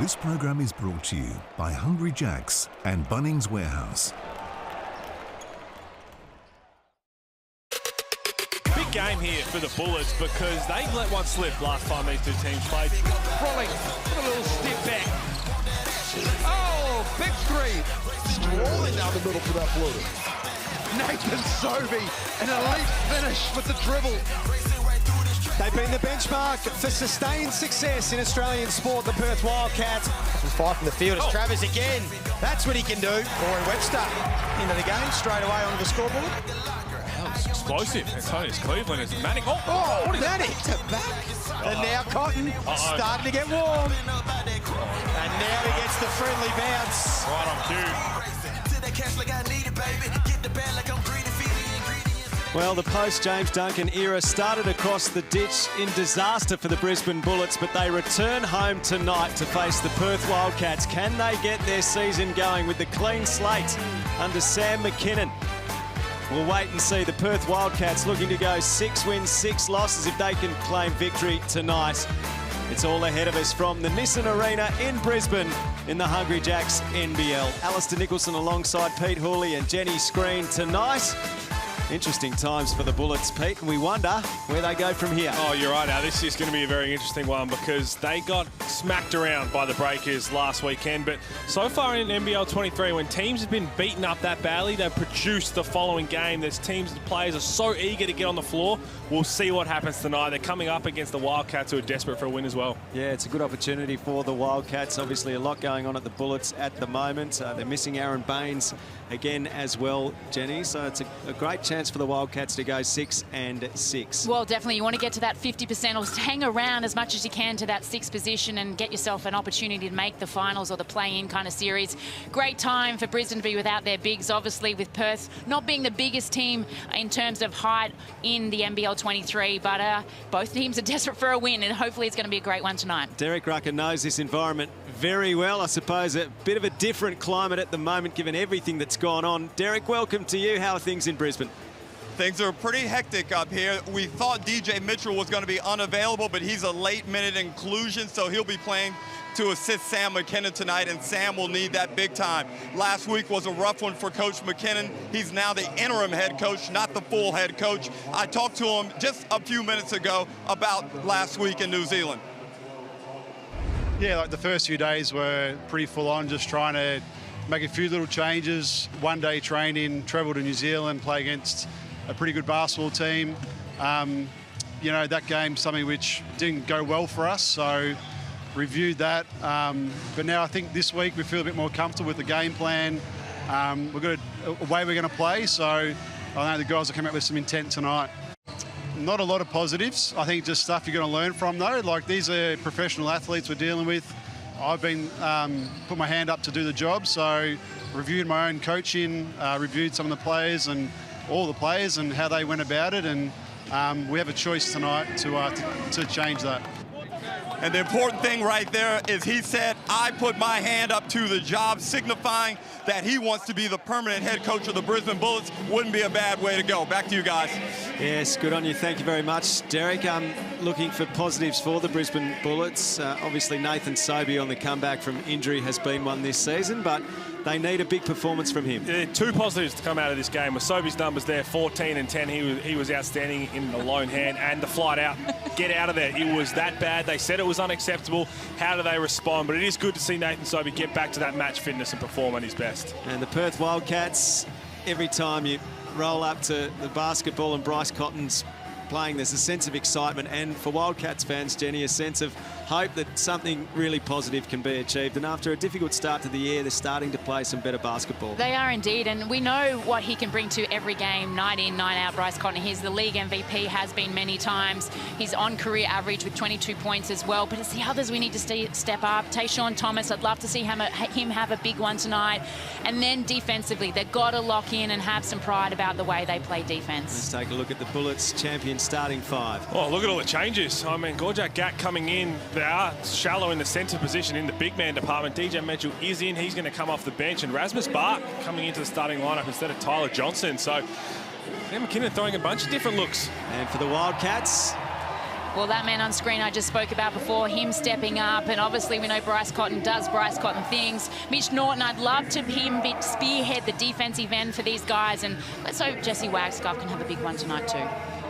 This program is brought to you by Hungry Jack's and Bunnings Warehouse. Big game here for the Bullets because they let one slip last time these two teams played. Rillie, put a little step back. Oh, big three. Rolling down the middle for that floater. Nathan Sobey, an elite finish with the dribble. They've been the benchmark for sustained success in Australian sport, the Perth Wildcats. Fight from the field as Travers again. That's what he can do. Warren Webster into the game, straight away onto the scoreboard. That was explosive. Antonius Cleveland is Manning. Oh, Manning to back. And now Cotton starting to get warm. And now he gets the friendly bounce. Right on cue. Well, the post-James Duncan era started across the ditch in disaster for the Brisbane Bullets, but they return home tonight to face the Perth Wildcats. Can they get their season going with the clean slate under Sam McKinnon? We'll wait and see. The Perth Wildcats looking to go 6 wins, 6 losses if they can claim victory tonight. It's all ahead of us from the Nissan Arena in Brisbane in the Hungry Jacks NBL. Alistair Nicholson alongside Pete Hooley and Jenny Screen tonight. Interesting times for the Bullets, Pete, and we wonder where they go from here. Oh, you're right. Now, this is going to be a very interesting one because they got smacked around by the Breakers last weekend. But so far in NBL23, when teams have been beaten up that badly, they've produced the following game. There's teams and players are so eager to get on the floor. We'll see what happens tonight. They're coming up against the Wildcats, who are desperate for a win as well. Yeah, it's a good opportunity for the Wildcats. Obviously, a lot going on at the Bullets at the moment. They're missing Aaron Baines again as well, Jenny. So it's a great chance for the Wildcats to go 6-6. Well, definitely. You want to get to that 50% or hang around as much as you can to that 6th position and get yourself an opportunity to make the finals or the play-in kind of series. Great time for Brisbane to be without their bigs, obviously, with Perth not being the biggest team in terms of height in the NBL23, but both teams are desperate for a win, and hopefully it's going to be a great one tonight. Derek Rucker knows this environment very well. I suppose a bit of a different climate at the moment, given everything that's gone on. Derek, welcome to you. How are things in Brisbane? Things are pretty hectic up here. We thought DJ Mitchell was going to be unavailable, but he's a late-minute inclusion, so he'll be playing to assist Sam McKinnon tonight, and Sam will need that big time. Last week was a rough one for Coach McKinnon. He's now the interim head coach, not the full head coach. I talked to him just a few minutes ago about last week in New Zealand. Yeah, like the first few days were pretty full on, just trying to make a few little changes. One day training, travel to New Zealand, play against a pretty good basketball team. You know, that game's something which didn't go well for us, so reviewed that. But now I think this week we feel a bit more comfortable with the game plan. We've got a way we're going to play, so I know the guys will come out with some intent tonight. Not a lot of positives. I think just stuff you're going to learn from, though. Like, these are professional athletes we're dealing with. I've been put my hand up to do the job, so reviewed my own coaching, reviewed some of the players and all the players and how they went about it, and we have a choice tonight to change that. And the important thing right there is he said, I put my hand up to the job, signifying that he wants to be the permanent head coach of the Brisbane Bullets. Wouldn't be a bad way to go. Back to you guys. Yes, good on you. Thank you very much, Derek. Looking for positives for the Brisbane Bullets. Obviously, Nathan Sobey on the comeback from injury has been one this season, but they need a big performance from him. Yeah, 2 positives to come out of this game. With Sobey's numbers there, 14 and 10, he was outstanding in the lone hand, and the flight out. Get out of there. It was that bad. They said it was unacceptable. How do they respond? But it is good to see Nathan Sobey get back to that match fitness and perform at his best. And the Perth Wildcats, every time you roll up to the basketball and Bryce Cotton's playing, there's a sense of excitement, and for Wildcats fans, Jenny, a sense of hope that something really positive can be achieved. And after a difficult start to the year, they're starting to play some better basketball. They are indeed, and we know what he can bring to every game, night in, night out. Bryce Cotton, he's the league MVP, has been many times. He's on career average with 22 points as well, but it's the others we need to step up. Tayshaun Thomas, I'd love to see him have a big one tonight. And then defensively, they've got to lock in and have some pride about the way they play defense. Let's take a look at the Bullets champion starting 5. Oh, look at all the changes. I mean, Gorjak Gat coming in. They are shallow in the centre position in the big man department. DJ Mitchell is in. He's going to come off the bench. And Rasmus Bart coming into the starting lineup instead of Tyler Johnson. So, Sam McKinnon throwing a bunch of different looks. And for the Wildcats, Well, that man on screen I just spoke about before, him stepping up, and obviously we know Bryce Cotton does Bryce Cotton things. Mitch Norton, I'd love to him spearhead the defensive end for these guys, and let's hope Jesse Wagstaff can have a big one tonight too.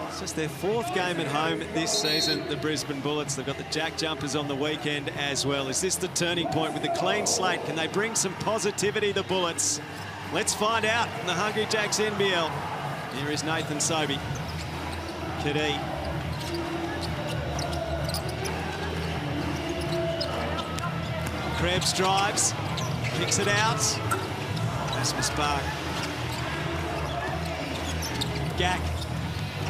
It's just their 4th game at home this season, the Brisbane Bullets. They've got the Jack Jumpers on the weekend as well. Is this the turning point with the clean slate? Can they bring some positivity, the Bullets? Let's find out in the Hungry Jacks NBL. Here is Nathan Sobey. Kadee. Krebs drives, kicks it out. Rasmus Bark. Gack.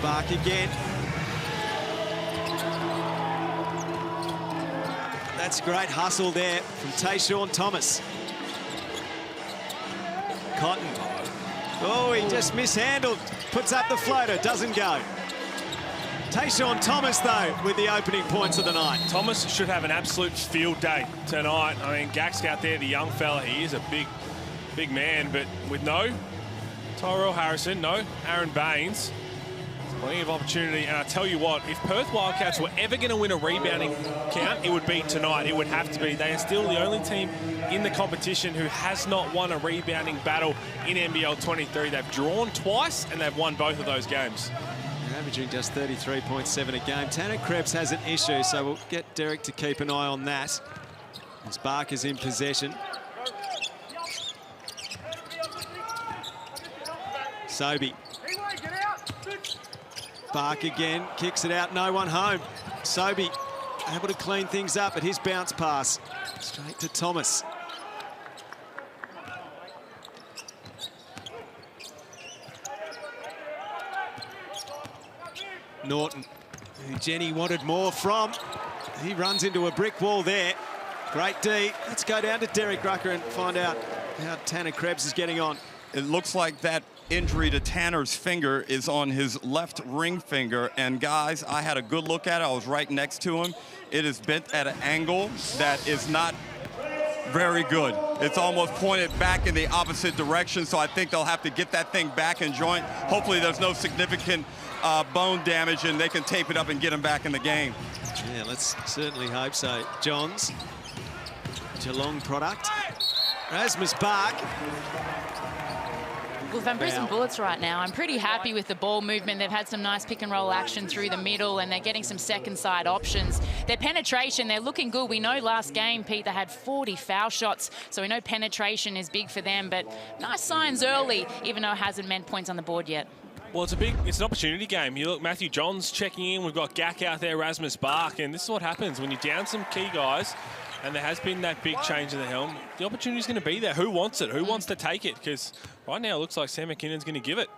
Bark again. That's great hustle there from Tayshaun Thomas. Cotton. Oh, he just mishandled. Puts up the floater, doesn't go. Tayshaun Thomas, though, with the opening points of the night. Thomas should have an absolute field day tonight. I mean, Gack's out there, the young fella. He is a big man, but with no Tyrell Harrison, no Aaron Baines, plenty of opportunity. And I tell you what, if Perth Wildcats were ever going to win a rebounding count, it would be tonight. It would have to be. They are still the only team in the competition who has not won a rebounding battle in NBL23. They've drawn twice and they've won both of those games. They're averaging just 33.7 a game. Tanner Krebs has an issue, so we'll get Derek to keep an eye on that. As Bark is in possession. Sobey. Bark again, kicks it out, no one home. Sobey able to clean things up at his bounce pass. Straight to Thomas. Norton, who Jenny wanted more from. He runs into a brick wall there. Great D. Let's go down to Derek Rucker and find out how Tanner Krebs is getting on. It looks like that injury to Tanner's finger is on his left ring finger. And guys, I had a good look at it. I was right next to him. It is bent at an angle that is not very good. It's almost pointed back in the opposite direction. So I think they'll have to get that thing back in joint. Hopefully there's no significant bone damage and they can tape it up and get him back in the game. Yeah, let's certainly hope so. Johns, Geelong product. Rasmus Bark. Well, if I'm Brisbane Bullets right now, I'm pretty happy with the ball movement. They've had some nice pick and roll action through the middle, and they're getting some second side options. Their penetration, they're looking good. We know last game, Pete, they had 40 foul shots, so we know penetration is big for them, but nice signs early, even though it hasn't meant points on the board yet. Well, it's an opportunity game. You look, Matthew Johns checking in. We've got Gack out there, Rasmus Bark, and this is what happens when you're down some key guys. And there has been that big change in the helm. The opportunity is going to be there. Who wants it? Who wants to take it? Because right now it looks like Sam McKinnon's going to give it.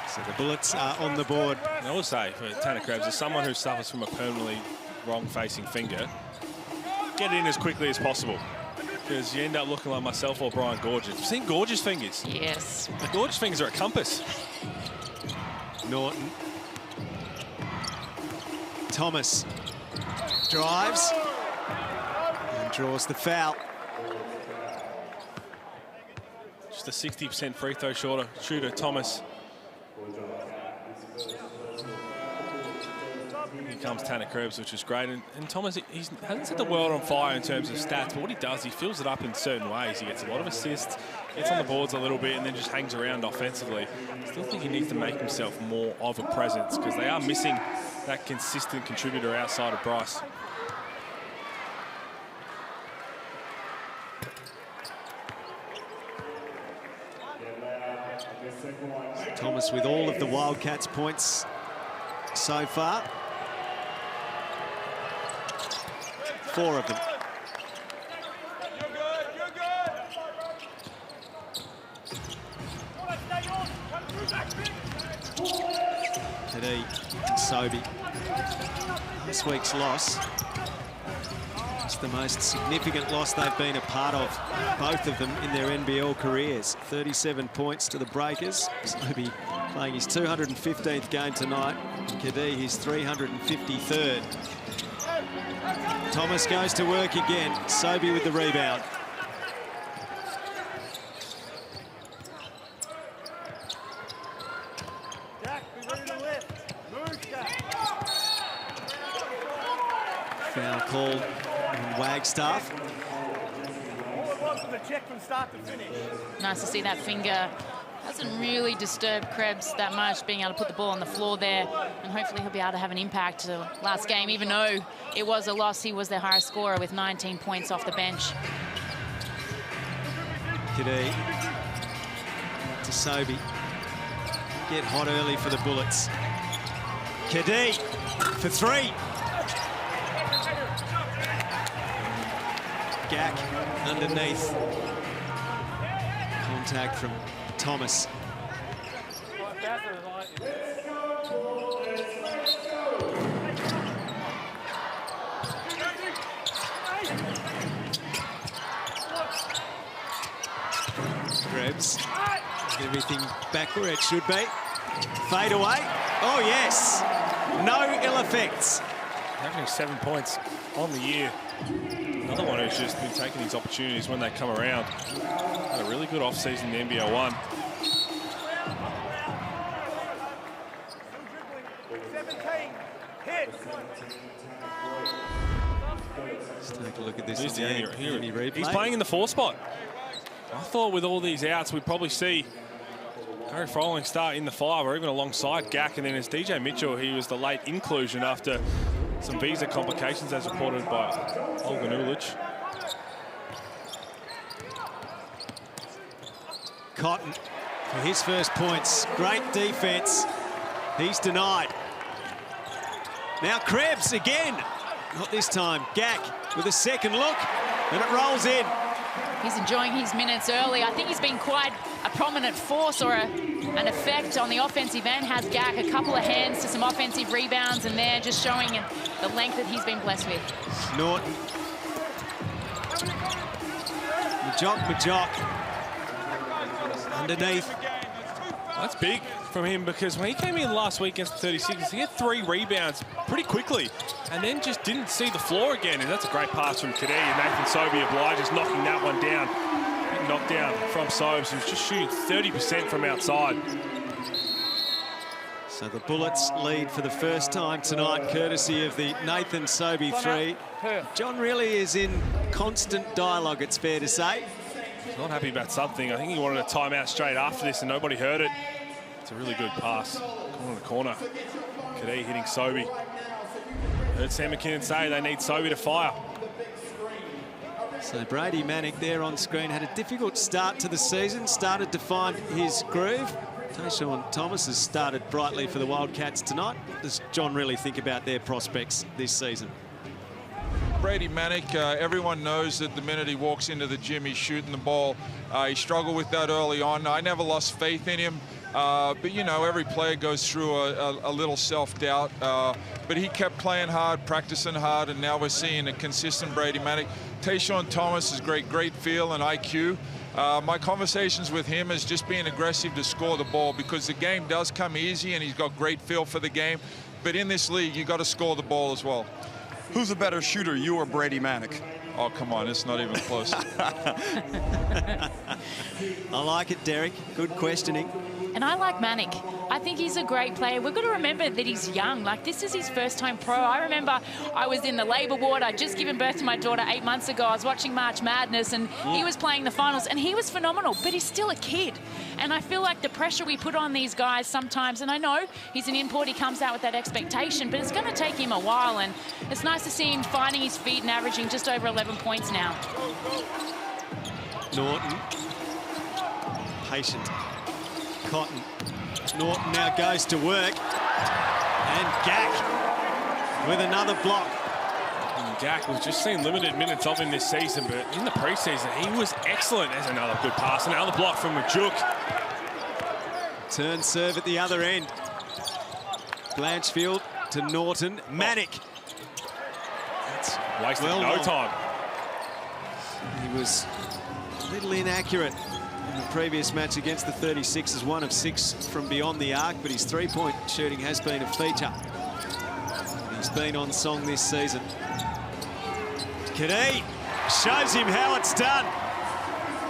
So the Bullets are on the board. And I will say, for Tanner Krebs, as someone who suffers from a permanently wrong-facing finger, get it in as quickly as possible. Because you end up looking like myself or Brian Gorges. You've seen Gorges' fingers? Yes. The Gorges' fingers are a compass. Norton. Thomas. Drives and draws the foul. Just a 60% free throw shooter, Thomas. Here comes Tanner Krebs, which is great. And Thomas, he hasn't set the world on fire in terms of stats, but what he does, he fills it up in certain ways. He gets a lot of assists, gets on the boards a little bit, and then just hangs around offensively. I still think he needs to make himself more of a presence because they are missing that consistent contributor outside of Bryce. Thomas with all of the Wildcats points so far. 4 of them. Today, Sobey. This week's loss. It's the most significant loss they've been a part of, both of them in their NBL careers. 37 points to the Breakers. Sobey playing his 215th game tonight. Kadee his 353rd. Thomas goes to work again. Sobey with the rebound. Foul call on Wagstaff. Nice to see that finger. Hasn't really disturbed Krebs that much, being able to put the ball on the floor there. And hopefully he'll be able to have an impact last game. Even though it was a loss, he was their highest scorer with 19 points off the bench. Kadee to Sobey. Get hot early for the Bullets. Kadee for three. Gack underneath. Contact from Thomas. Krebs. Get everything back where it should be. Fade away. Oh, yes. No ill effects. Having 7 points on the year. Another one who's just been taking his opportunities when they come around. Had a really good off-season in the NBL1. Let's take a look at this. He's playing in the 4 spot. I thought with all these outs, we'd probably see Harry Froling start in the 5 or even alongside Gack. And then as DJ Mitchell, he was the late inclusion after some visa complications as reported by Olga Nulic. Cotton for his first points. Great defense. He's denied. Now Krebs again. Not this time. Gack with a second look, and it rolls in. He's enjoying his minutes early. I think he's been quite a prominent force or an effect on the offensive end. Has Gack a couple of hands to some offensive rebounds, and they're just showing the length that he's been blessed with. Norton. Majok. Underneath. That's big from him because when he came in last week against the 36ers, he had 3 rebounds pretty quickly and then just didn't see the floor again. And that's a great pass from Kadee, and Nathan Sobey obliges knocking that one down. Big knockdown from Sobes, who's just shooting 30% from outside. So the Bullets lead for the first time tonight, courtesy of the Nathan Sobey 3. John Rillie is in constant dialogue, it's fair to say. He's not happy about something. I think he wanted a timeout straight after this and nobody heard it. It's a really good pass. Corner to corner. Kadee hitting Sobey. Heard Sam McKinnon say they need Sobey to fire. So Brady Manick there on screen had a difficult start to the season, started to find his groove. Tayshaun Thomas has started brightly for the Wildcats tonight. What does John Rillie think about their prospects this season? Brady Manick, everyone knows that the minute he walks into the gym, he's shooting the ball. He struggled with that early on. I never lost faith in him. But, you know, every player goes through a little self-doubt. But he kept playing hard, practicing hard, and now we're seeing a consistent Brady Manick. Tayshaun Thomas has great feel and IQ. My conversations with him is just being aggressive to score the ball because the game does come easy and he's got great feel for the game. But in this league, you got to score the ball as well. Who's a better shooter, you or Brady Manick? Oh, come on, it's not even close. I like it, Derek. Good questioning. And I like Manick. I think he's a great player. We've got to remember that he's young. Like, this is his first time pro. I remember I was in the Labour ward. I'd just given birth to my daughter 8 months ago. I was watching March Madness, and he was playing the finals, and he was phenomenal, but he's still a kid. And I feel like the pressure we put on these guys sometimes, and I know he's an import, he comes out with that expectation, but it's going to take him a while, and it's nice to see him finding his feet and averaging just over 11 points now. Norton. Patient. Cotton. Norton now goes to work. And Gack with another block. And Gack was just seeing limited minutes of him this season, but in the preseason, he was excellent. There's another good pass. Another block from Majuk. Turn serve at the other end. Blanchfield to Norton. Manick. That's wasted no time. He was a little inaccurate in the previous match against the 36ers, 1 of 6 from beyond the arc, but his three-point shooting has been a feature. He's been on song this season. Kadee shows him how it's done.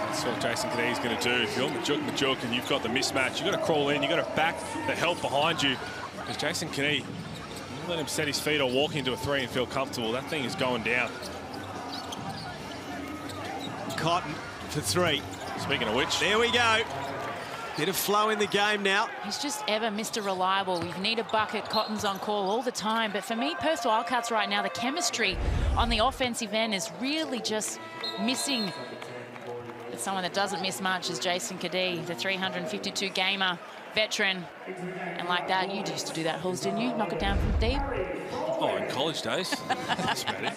That's what Jason Kadee's going to do. If you're Majuk and you've got the mismatch, you've got to crawl in, you've got to back the help behind you. Because Jason Kadee, Let him set his feet or walk into a three and feel comfortable. That thing is going down. Cotton for three. Speaking of which, there we go. Bit of flow in the game now. He's just ever Mr. Reliable. You need a bucket. Cotton's on call all the time. But for me, Perth Wildcats right now, the chemistry on the offensive end is really just missing. But someone that doesn't miss much is Jason Kadee, the 352 gamer veteran. And like that, you used to do that, Hulls, didn't you? Knock it down from deep. Oh, in college days. That's about it.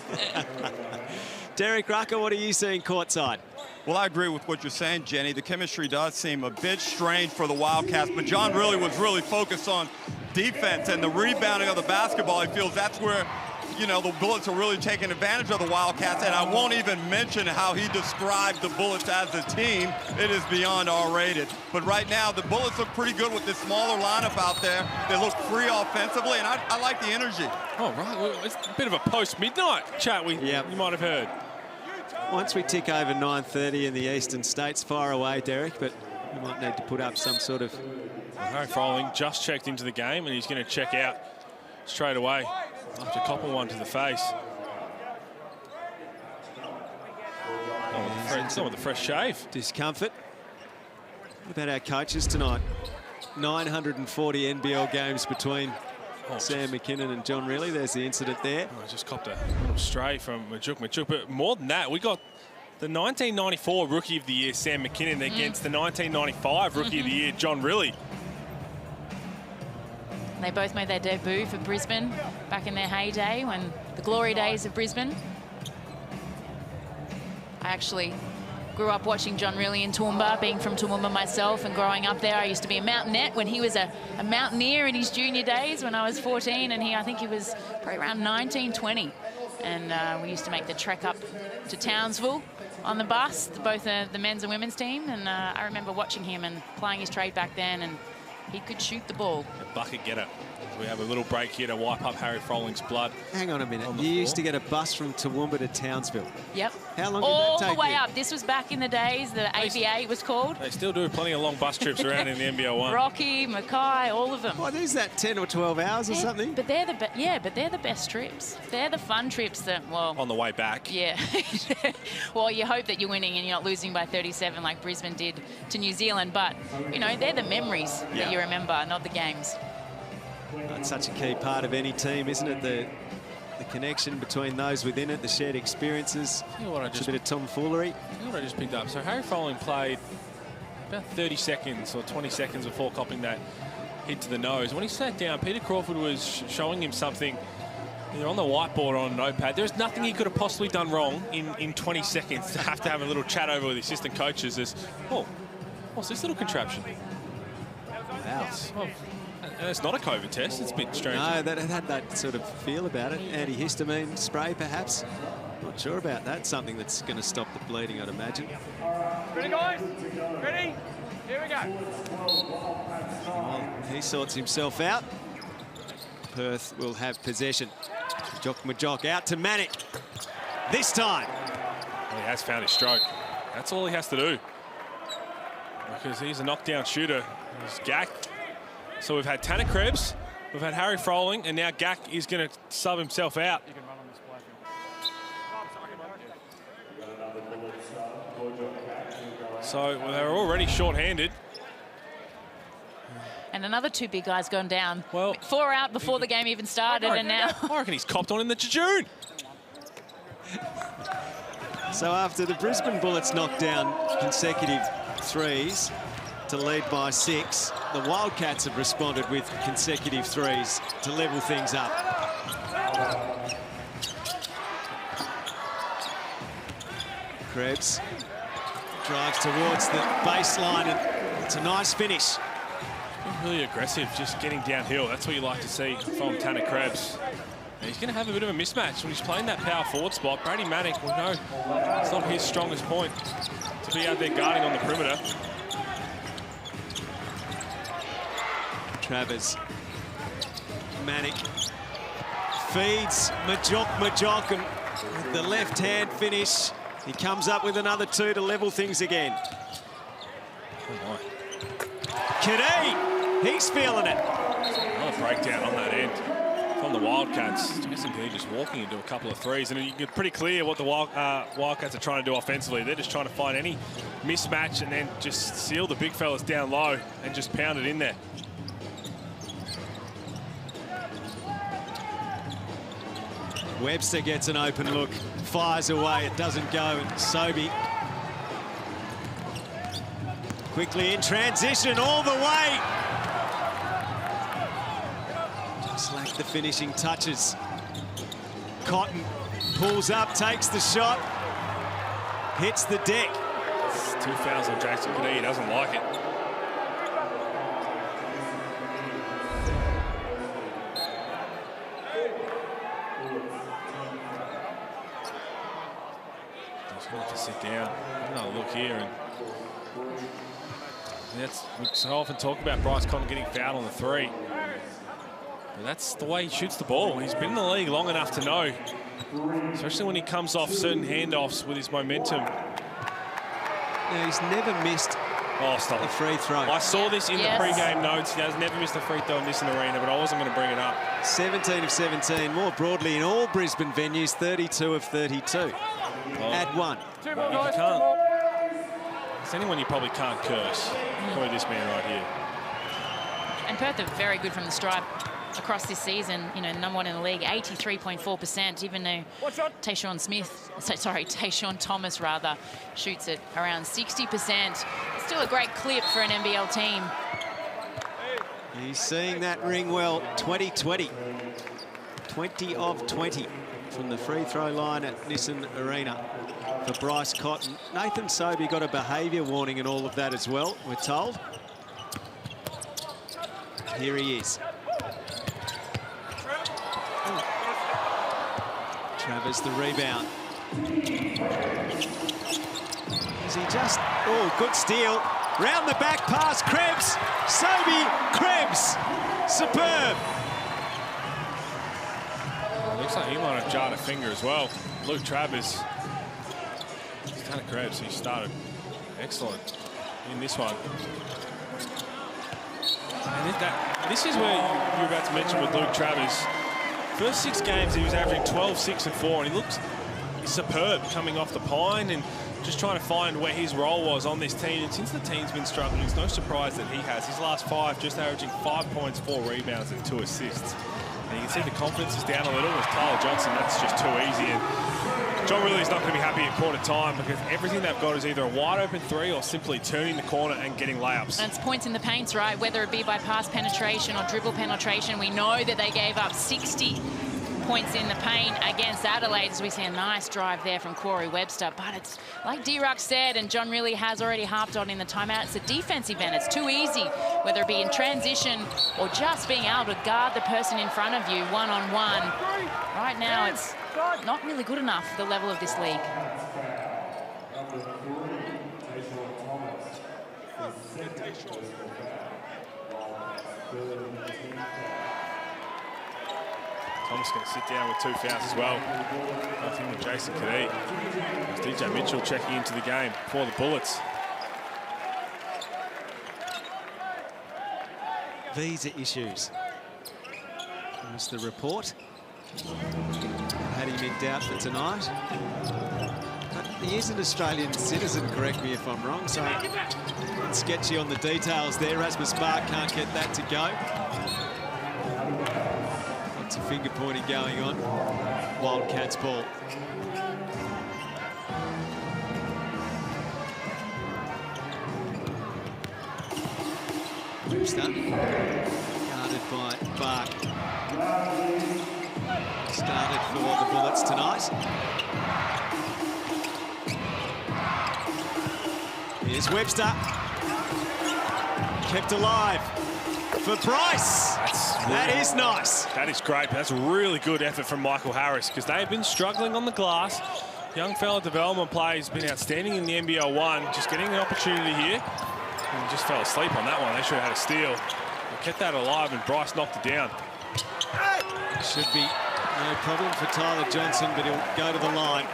Derek Rucker, what are you seeing courtside? Well, I agree with what you're saying, Jenny. The chemistry does seem a bit strained for the Wildcats, but John Rillie was really focused on defense and the rebounding of the basketball. He feels that's where, you know, the Bullets are really taking advantage of the Wildcats, and I won't even mention how he described the Bullets as a team. It is beyond R-rated. But right now, the Bullets look pretty good with this smaller lineup out there. They look free offensively, and I like the energy. Oh, right. Well, it's a bit of a post-midnight chat you might have heard. Once we tick over 9:30 in the eastern states, far away, Derek, but we might need to put up some sort of... Harry Froling just checked into the game, and he's going to check out straight away after copping one to the face. Not with the fresh shave. Discomfort. What about our coaches tonight? 940 NBL games between Sam McKinnon and John Rillie. There's the incident there. I just copped a little stray from Majuk. But more than that, we got the 1994 Rookie of the Year, Sam McKinnon, against the 1995 Rookie of the Year, John Rillie. They both made their debut for Brisbane back in their heyday, when the glory days of Brisbane. I actually grew up watching John Rillie in Toowoomba, being from Toowoomba myself, and growing up there. I used to be a mountaineer when he was a mountaineer in his junior days when I was 14, and I think he was probably around 19, 20. And we used to make the trek up to Townsville on the bus, both the men's and women's team, and I remember watching him and playing his trade back then, and he could shoot the ball. A bucket getter. We have a little break here to wipe up Harry Froling's blood. Hang on a minute. You used to get a bus from Toowoomba to Townsville. Yep. How long all did that take the way you? up. This was back in the days, the ABA it was called. They still do plenty of long bus trips around in the NBL1. Rocky, Mackay, all of them. What is that, 10 or 12 hours or something? But they're the best trips. They're the fun trips that, well... On the way back. Yeah. Well, you hope that you're winning and you're not losing by 37 like Brisbane did to New Zealand. But, you know, they're the memories that you remember, not the games. That's such a key part of any team, isn't it? The connection between those within it, the shared experiences. You know what a bit of tomfoolery. You know what I just picked up? So Harry Froling played about 30 seconds or 20 seconds before copping that hit to the nose. When he sat down, Peter Crawford was showing him something either on the whiteboard or on a notepad. There's nothing he could have possibly done wrong in 20 seconds to have a little chat over with the assistant coaches as, oh, what's this little contraption? Wow. Well, and it's not a COVID test. It's a bit strange. No, that had that sort of feel about it. Antihistamine spray, perhaps. Not sure about that. Something that's going to stop the bleeding, I'd imagine. Ready, guys? Ready? Here we go. Well, he sorts himself out. Perth will have possession. Majok out to Manick. This time. Well, he has found his stroke. That's all he has to do. Because he's a knockdown shooter. He's Gack. So we've had Tanner Krebs, we've had Harry Froling, and now Gack is going to sub himself out. You can run on this play. So well, they're already short-handed. And another two big guys gone down. Well, 4 out before the game even started, and now... I reckon he's copped on in the Jejune. So after the Brisbane Bullets knocked down consecutive threes to lead by 6, the Wildcats have responded with consecutive threes to level things up. Krebs drives towards the baseline, and it's a nice finish. Really aggressive, just getting downhill. That's what you like to see from Tanner Krebs. And he's going to have a bit of a mismatch when he's playing that power forward spot. Brady Manick, we know it's not his strongest point to be out there guarding on the perimeter. Travers. Manick feeds Majok, and with the left-hand finish, he comes up with another 2 to level things again. Oh Kadee, he's feeling it. Another breakdown on that end from the Wildcats. Wildcats. Jason Kennedy just walking into a couple of threes, and it's pretty clear what the Wildcats are trying to do offensively. They're just trying to find any mismatch and then just seal the big fellas down low and just pound it in there. Webster gets an open look, fires away, it doesn't go, and Sobey quickly in transition all the way. Just lack the finishing touches. Cotton pulls up, takes the shot, hits the deck. It's 2 fouls on Jason Kennedy, he doesn't like it. To sit down, another look here, and we so often talk about Bryce Cotton getting fouled on the 3. But that's the way he shoots the ball. He's been in the league long enough to know, especially when he comes off certain handoffs with his momentum. Now, he's never missed a free throw. I saw this in the pre-game notes. He has never missed a free throw in this arena, but I wasn't going to bring it up. 17 of 17, more broadly in all Brisbane venues, 32 of 32. Add 1. You can't. It's anyone you probably can't curse. Probably this man right here. And Perth are very good from the stripe across this season. You know, number 1 in the league, 83.4%. Even though Tayshaun Thomas rather shoots it around 60%. Still a great clip for an NBL team. He's seeing that ring well. 20-20. 20 of 20 from the free throw line at Nissan Arena for Bryce Cotton. Nathan Sobey got a behaviour warning and all of that as well, we're told. Here he is. Travers the rebound. Is he just... Oh, good steal. Round the back pass, Krebs. Sobey, Krebs. Superb. Looks like he might have jarred a finger as well. Luke Travers. Tanner Krebs, he started excellent in this one. And this is where you're about to mention with Luke Travers. First 6 games, he was averaging 12, 6 and 4, and he looked superb coming off the pine and just trying to find where his role was on this team. And since the team's been struggling, it's no surprise that he has. His last 5, just averaging 5 points, 4 rebounds and 2 assists. And you can see the confidence is down a little with Tyler Johnson. That's just too easy. And John Riley's not going to be happy at quarter time because everything they've got is either a wide open 3 or simply turning the corner and getting layups. And it's points in the paints, right? Whether it be by pass penetration or dribble penetration. We know that they gave up 60 points in the paint against Adelaide, as we see a nice drive there from Corey Webster. But it's like D-Ruck said, and John Riley has already harped on in the timeout, it's a defensive end. It's too easy, whether it be in transition or just being able to guard the person in front of you one-on-one. Right now, it's not really good enough for the level of this league. Thomas going to sit down with 2 fouls as well. Both him and Jason Kennedy. DJ Mitchell checking into the game for the Bullets. Visa issues. There's the report. Had him in doubt for tonight. But he is an Australian citizen, correct me if I'm wrong, so it's sketchy on the details there. Rasmus Bark can't get that to go. Lots of finger pointing going on. Wildcats ball. Webster, guarded by Bark. Started for the Bullets tonight. Here's Webster. Kept alive for Bryce. That is nice. That is great. That's a really good effort from Michael Harris because they've been struggling on the glass. Young fella development player has been outstanding in the NBL1, just getting an opportunity here. And he just fell asleep on that one. They should have had a steal. They kept that alive and Bryce knocked it down. Should be no problem for Tyler Johnson, but he'll go to the line.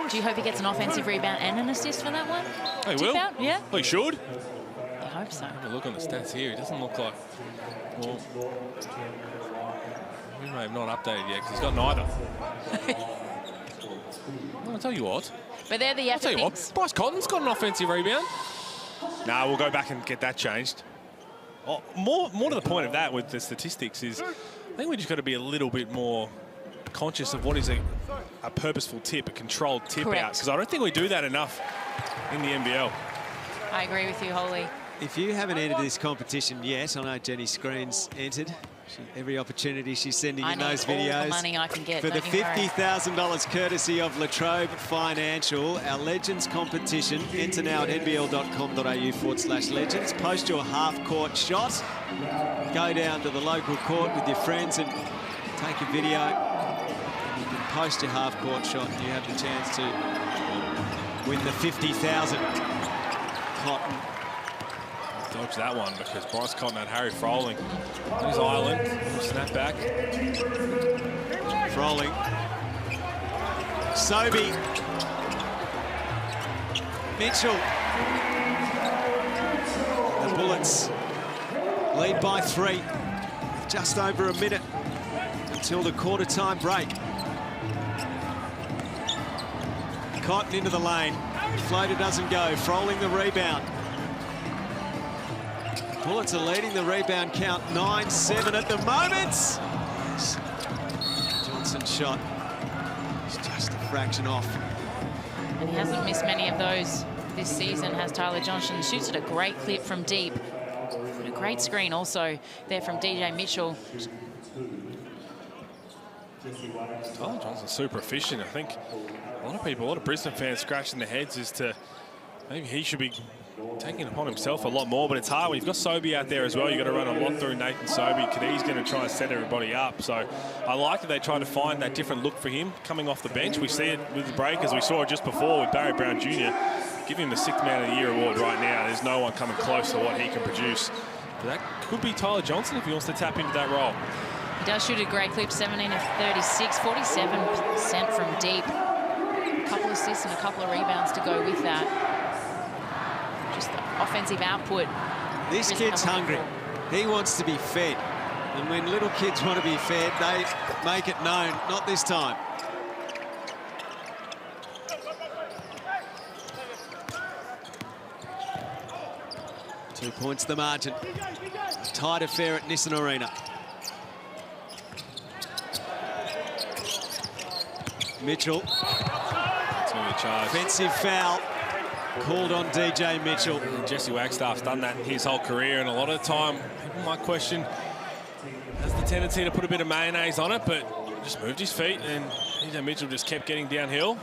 Do you hope he gets an offensive rebound and an assist for that one? He will. Yeah? Well, he should. I hope so. Have a look on the stats here. He doesn't look like... Well, We may have not updated yet because he's got neither. I'll tell you what. But they're the I'll tell you what. things. Bryce Cotton's got an offensive rebound. Nah, we'll go back and get that changed. Oh, more to the point of that with the statistics is, I think we just got to be a little bit more conscious of what is a purposeful tip, a controlled tip out. Because I don't think we do that enough in the NBL. I agree with you, Holly. If you haven't entered this competition yet, I know Jenny Screen's entered. Every opportunity she's sending in those videos. All the money I can get. For the $50,000 courtesy of Latrobe Financial, our Legends competition. Enter now at nbl.com.au/legends. Post your half-court shot. Go down to the local court with your friends and take a video. You can post your half-court shot and you have the chance to win the $50,000. Cotton. Dodge that one because Bryce Cotton had Harry Froling. There's Ireland. Snap back. Froling. Sobey. Mitchell. The Bullets lead by 3. Just over a minute until the quarter-time break. Cotton into the lane. Floater doesn't go. Froling the rebound. Bullets are leading the rebound count 9-7 at the moment. Johnson's shot is just a fraction off. And he hasn't missed many of those this season, has Tyler Johnson. Shoots at a great clip from deep. And a great screen also there from DJ Mitchell. Tyler Johnson's super efficient. I think a lot of Brisbane fans scratching their heads as to maybe he should be taking it upon himself a lot more, but it's hard when you've got Sobey out there as well. You've got to run a lot through Nathan Sobey. Kadhi's going to try and set everybody up. So I like that they try to find that different look for him coming off the bench. We see it with the Breakers. We saw it just before with Barry Brown Jr. Giving him the 6th Man of the Year award right now. There's no one coming close to what he can produce. But that could be Tyler Johnson if he wants to tap into that role. He does shoot a great clip, 17 of 36, 47% from deep. A couple assists and a couple of rebounds to go with that. Just the offensive output. This kid's hungry. He wants to be fed. And when little kids want to be fed, they make it known. Not this time. Two points the margin. Tight affair at Nissan Arena. Mitchell. It's going to be a charge. Offensive foul called on DJ Mitchell. Jesse Wagstaff's done that his whole career, and a lot of the time people might question, has the tendency to put a bit of mayonnaise on it, but just moved his feet, and DJ Mitchell just kept getting downhill.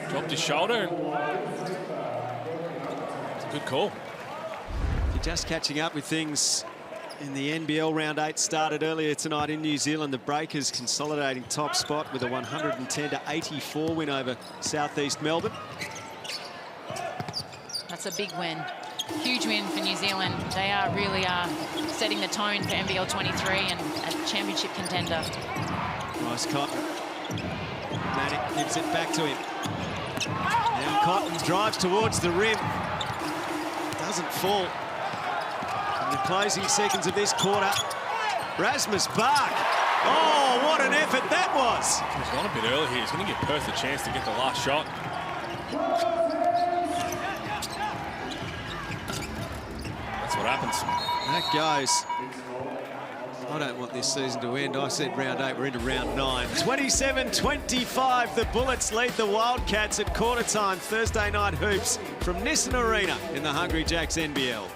Dropped his shoulder. It's a good call. You're just catching up with things in the NBL round 8 started earlier tonight in New Zealand. The Breakers consolidating top spot with a 110-84 win over Southeast Melbourne. That's a big win. Huge win for New Zealand. They really are setting the tone for NBL23 and a championship contender. Nice Cotton. Manick gives it back to him. And Cotton drives towards the rim. Doesn't fall. In the closing seconds of this quarter, Rasmus Bark. Oh, what an effort that was. He's gone a bit early here. He's going to give Perth a chance to get the last shot. That's what happens. That goes. I don't want this season to end. I said round 8, we're into round 9. 27-25, the Bullets lead the Wildcats at quarter time. Thursday night hoops from Nissan Arena in the Hungry Jacks NBL.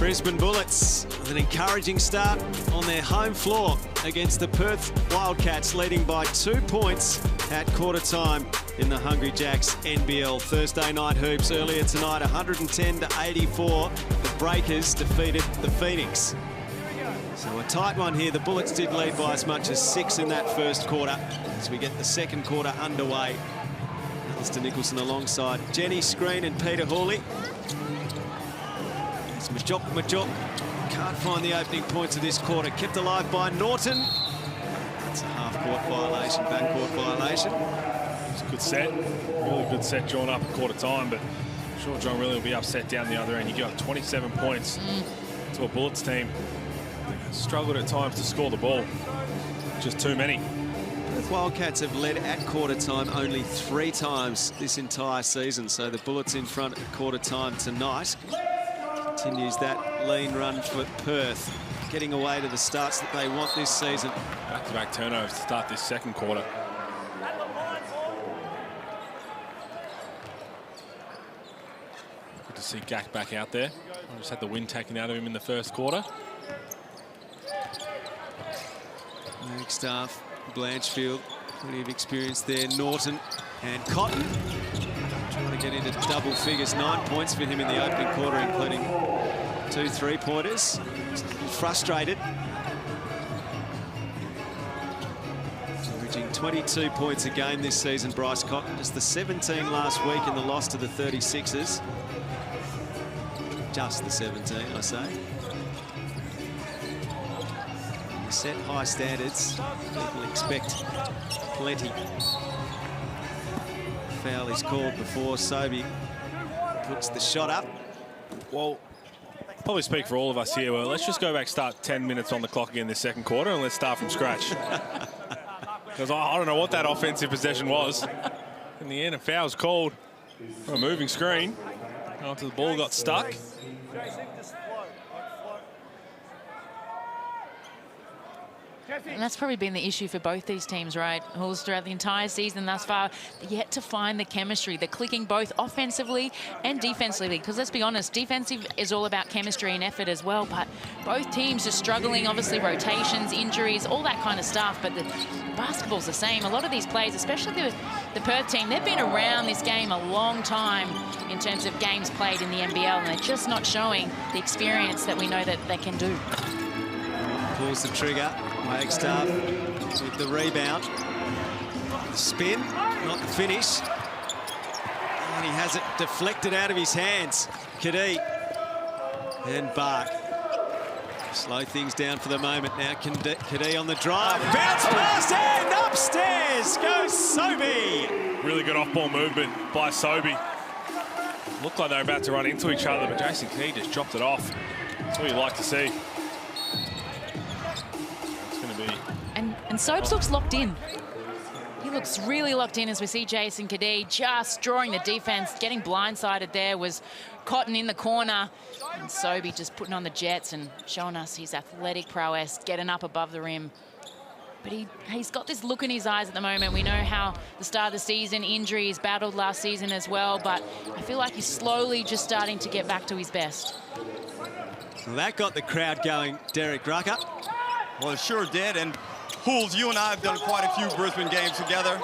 Brisbane Bullets with an encouraging start on their home floor against the Perth Wildcats, leading by 2 points at quarter time in the Hungry Jacks NBL Thursday night hoops. Earlier tonight, 110-84, the Breakers defeated the Phoenix. So a tight one here. The Bullets did lead by as much as 6 in that first quarter as we get the second quarter underway. Mr. Nicholson alongside Jenny Screen and Peter Hawley. It's Majok. Can't find the opening points of this quarter. Kept alive by Norton. That's a half-court violation, backcourt violation. It's a good set. Really good set drawn up at quarter time, but I'm sure John Rillie will be upset down the other end. You got 27 points to a Bullets team. Struggled at times to score the ball. Just too many. The Wildcats have led at quarter time only 3 times this entire season, so the Bullets in front at quarter time tonight. Continues that lean run for Perth, getting away to the starts that they want this season. Back-to-back turnovers to start this second quarter. Good to see Gak back out there. I just had the wind taken out of him in the first quarter. Wagstaff, Blanchfield, plenty of experience there. Norton and Cotton trying to get into double figures. 9 points for him in the opening quarter, including 2 3-pointers. Frustrated. Averaging 22 points a game this season, Bryce Cotton. Just the 17 last week in the loss to the 36ers. Just the 17, I say. Set high standards. People expect plenty. Foul is called before Sobey puts the shot up. Well, probably speak for all of us here. Well, let's just go back, start 10 minutes on the clock again this second quarter, and let's start from scratch. Because I don't know what that offensive possession was. In the end, a foul's called for a moving screen after the ball got stuck. And that's probably been the issue for both these teams, right? Hulls throughout the entire season thus far, yet to find the chemistry. They're clicking both offensively and defensively, because let's be honest, defensive is all about chemistry and effort as well, but both teams are struggling, obviously rotations, injuries, all that kind of stuff, but the basketball's the same. A lot of these players, especially the Perth team, they've been around this game a long time in terms of games played in the NBL, and they're just not showing the experience that we know that they can do. Pulls the trigger. Wagstaff with the rebound. The spin, not the finish. And he has it deflected out of his hands. Kadee and Bark. Slow things down for the moment now. Kadee on the drive. Bounce pass and upstairs goes Sobey. Really good off-ball movement by Sobey. Looked like they were about to run into each other, but Jason Kadee just dropped it off. That's what you like to see. And Sobes looks locked in. He looks really locked in as we see Jason Kadee just drawing the defense, getting blindsided there was Cotton in the corner. And Sobey just putting on the jets and showing us his athletic prowess, getting up above the rim. But he's got this look in his eyes at the moment. We know how the start of the season, injuries, battled last season as well, but I feel like he's slowly just starting to get back to his best. Well, that got the crowd going, Derek Rucker. Well, it sure did, and Hulls, you and I have done quite a few Brisbane games together.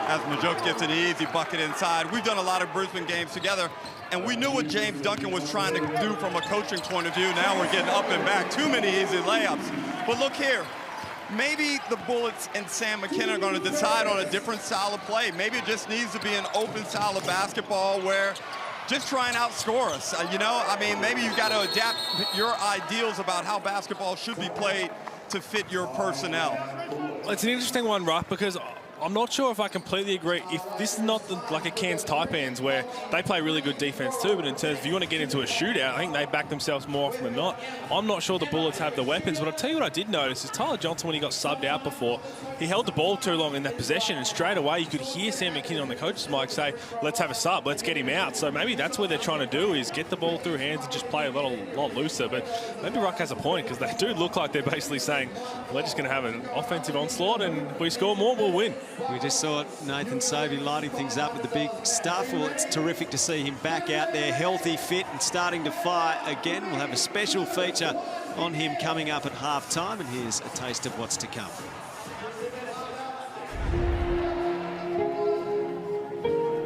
As Majok gets an easy bucket inside. We've done a lot of Brisbane games together, and we knew what James Duncan was trying to do from a coaching point of view. Now we're getting up and back. Too many easy layups. But look here. Maybe the Bullets and Sam McKinnon are going to decide on a different style of play. Maybe it just needs to be an open style of basketball where just try and outscore us. You know, I mean, maybe you've got to adapt your ideals about how basketball should be played to fit your personnel. It's an interesting one, Ruck, because I'm not sure if I completely agree. If this is not like a Cairns Taipans where they play really good defense too, but in terms of if you want to get into a shootout, I think they back themselves more often than not. I'm not sure the Bullets have the weapons, but I'll tell you what I did notice is Tyler Johnson, when he got subbed out before, he held the ball too long in that possession, and straight away you could hear Sam McKinnon on the coach's mic say, let's have a sub, let's get him out. So maybe that's what they're trying to do, is get the ball through hands and just play a lot looser. But maybe Ruck has a point, because they do look like they're basically saying, we're just going to have an offensive onslaught, and if we score more, we'll win. We just saw Nathan Sobey lighting things up with the big stuff. Well, it's terrific to see him back out there, healthy, fit, and starting to fire again. We'll have a special feature on him coming up at half-time, and here's a taste of what's to come.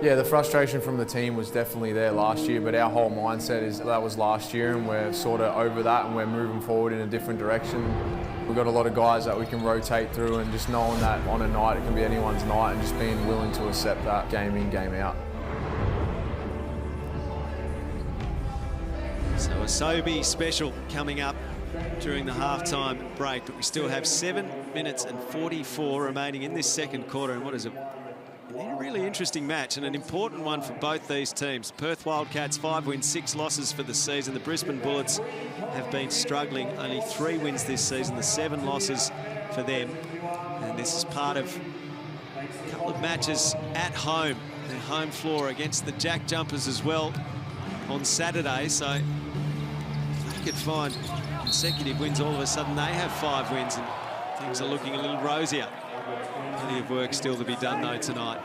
Yeah, the frustration from the team was definitely there last year, but our whole mindset is that was last year, and we're sort of over that, and we're moving forward in a different direction. We've got a lot of guys that we can rotate through, and just knowing that on a night it can be anyone's night, and just being willing to accept that game in, game out. So a Sobey special coming up during the half-time break, but we still have 7 minutes and 44 remaining in this second quarter, and what is it? A really interesting match and an important one for both these teams. Perth Wildcats 5 wins, 6 losses for the season. The Brisbane Bullets have been struggling, only 3 wins this season, the 7 losses for them. And this is part of a couple of matches at home, their home floor against the Jack Jumpers as well on Saturday. So if they could find consecutive wins, all of a sudden they have 5 wins and things are looking a little rosier. Plenty of work still to be done, though, tonight.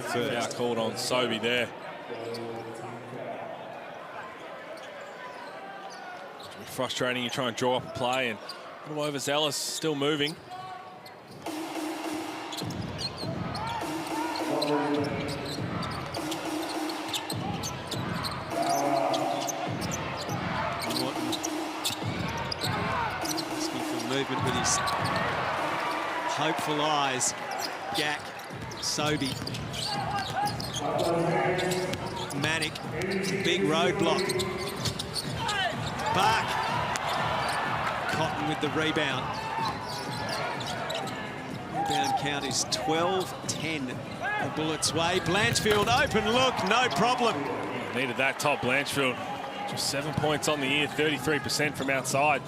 Foul called on Sobey there. It's frustrating. You try and draw up a play and a little overzealous, still moving. Asking for movement with his hopeful eyes. Gack, Sobey, Manic, big roadblock. Bark, Cotton with the rebound. Rebound count is 12-10. The Bullets' way. Blanchfield, open look, no problem. Needed that top, Blanchfield. Just 7 points on the year, 33% from outside.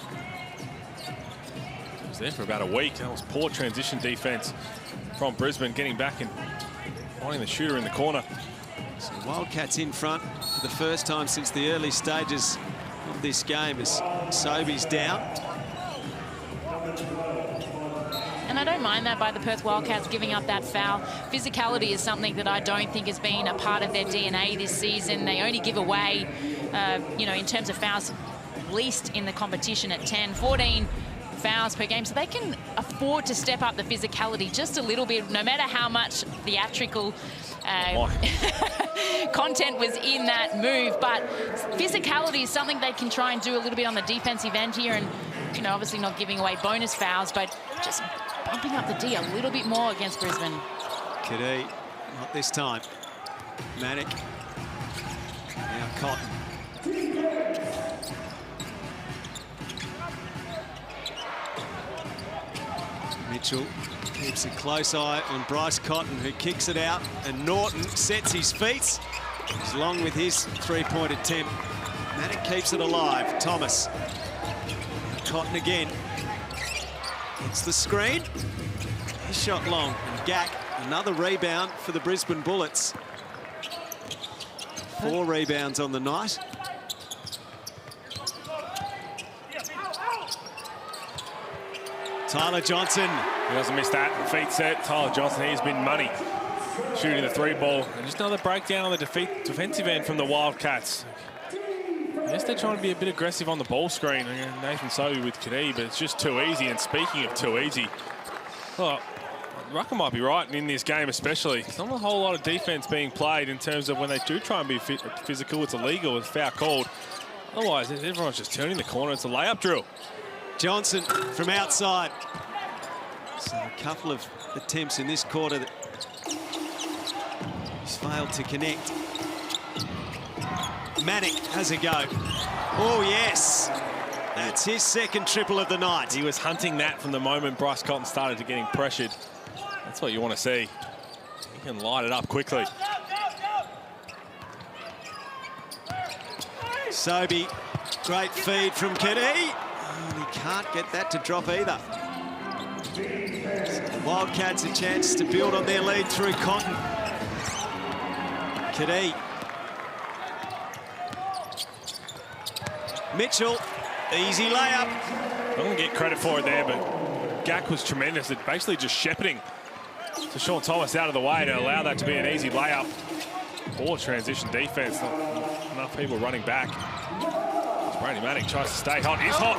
He was there for about a week. That was poor transition defense from Brisbane, getting back and finding the shooter in the corner. So Wildcats in front for the first time since the early stages of this game as Sobey's down. And I don't mind that by the Perth Wildcats giving up that foul. Physicality is something that I don't think has been a part of their DNA this season. They only give away, you know, in terms of fouls, least in the competition at 10, 14 fouls per game, so they can afford to step up the physicality just a little bit, no matter how much theatrical content was in that move. But physicality is something they can try and do a little bit on the defensive end here, and, you know, obviously not giving away bonus fouls, but just bumping up the D a little bit more against Brisbane. Krebs, not this time. Manic. Now Cotton. Mitchell keeps a close eye on Bryce Cotton, who kicks it out, and Norton sets his feet. He's long with his three-point attempt. Manic keeps it alive. Thomas. Cotton again. It's the screen. His shot long. And Gack, another rebound for the Brisbane Bullets. 4 rebounds on the night. Tyler Johnson. He doesn't miss that. Feet set. Tyler Johnson, he's been money. Shooting the 3-ball. And just another breakdown on the defensive end from the Wildcats. I guess they're trying to be a bit aggressive on the ball screen. Nathan Sobey with Krebs, but it's just too easy. And speaking of too easy, well, Rucker might be right in this game especially. There's not a whole lot of defense being played in terms of when they do try and be physical, it's illegal, it's foul called. Otherwise, everyone's just turning the corner. It's a layup drill. Johnson from outside. So a couple of attempts in this quarter that he's failed to connect. Manic has a go. Oh, yes. That's his second triple of the night. He was hunting that from the moment Bryce Cotton started to getting pressured. That's what you want to see. He can light it up quickly. Sobey, great feed from Krebs. And he can't get that to drop either. So the Wildcats a chance to build on their lead through Cotton. Krebs. Mitchell, easy layup. I'm going to get credit for it there, but Gack was tremendous at basically just shepherding So Sean Thomas out of the way to allow that to be an easy layup. Poor transition defense. Not enough people running back. Brady Manick tries to stay hot. He's hot.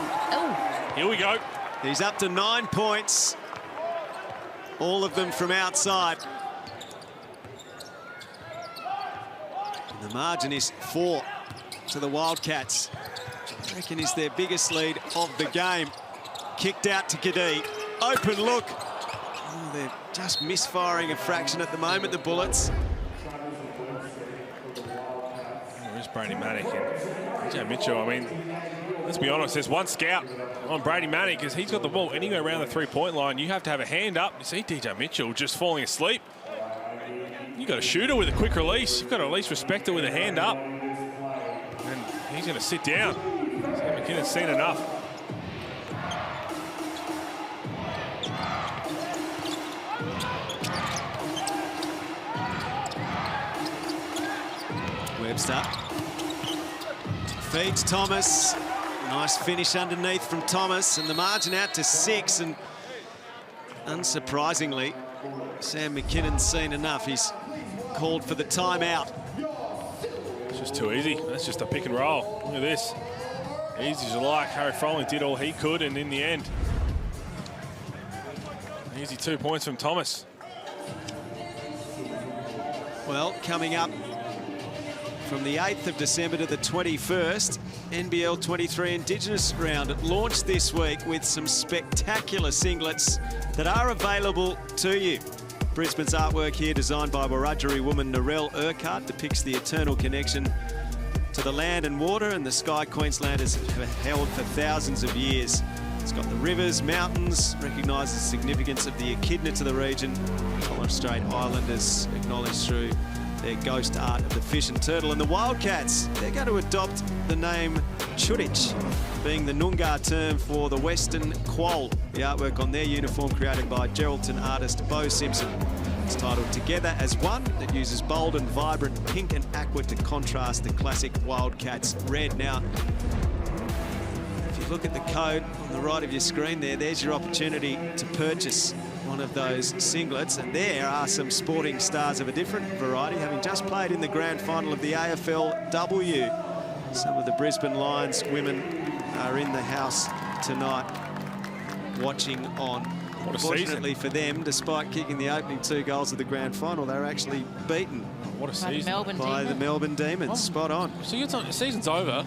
Here we go. He's up to 9 points. All of them from outside. And the margin is 4 to the Wildcats. I reckon is their biggest lead of the game. Kicked out to Kadee. Open look. Oh, they're just misfiring a fraction at the moment, the Bullets. There's Brady Manick and DJ Mitchell. I mean, let's be honest, there's one scout on Brady Manick because he's got the ball anywhere around the three-point line. You have to have a hand up. You see DJ Mitchell just falling asleep. You got a shooter with a quick release. You've got to at least respect it with a hand up. And he's going to sit down. Sam McKinnon's seen enough. Webster feeds Thomas. Nice finish underneath from Thomas, and the margin out to 6. And unsurprisingly, Sam McKinnon's seen enough. He's called for the timeout. It's just too easy. That's just a pick and roll. Look at this. Easy as you like. Harry Froling did all he could, and in the end, easy 2 points from Thomas. Well, coming up from the 8th of December to the 21st, NBL23 Indigenous round. It launched this week with some spectacular singlets that are available to you. Brisbane's artwork here, designed by Wiradjuri woman Narelle Urquhart, depicts the eternal connection to the land and water and the sky Queenslanders have held for thousands of years. It's got the rivers, mountains, recognises the significance of the echidna to the region. Torres Strait Islanders acknowledged through their ghost art of the fish and turtle. And the Wildcats, they're going to adopt the name Chudich, being the Noongar term for the Western Quoll. The artwork on their uniform, created by Geraldton artist Bo Simpson. It's titled Together as One, that uses bold and vibrant pink and aqua to contrast the classic Wildcats red. Now, if you look at the code on the right of your screen there's your opportunity to purchase one of those singlets, and there are some sporting stars of a different variety, having just played in the grand final of the AFLW. Some of the Brisbane Lions women are in the house tonight watching on. Unfortunately for them, despite kicking the opening 2 goals of the grand final, they were actually beaten What a season. by the Melbourne Demons. Spot on. So the season's over.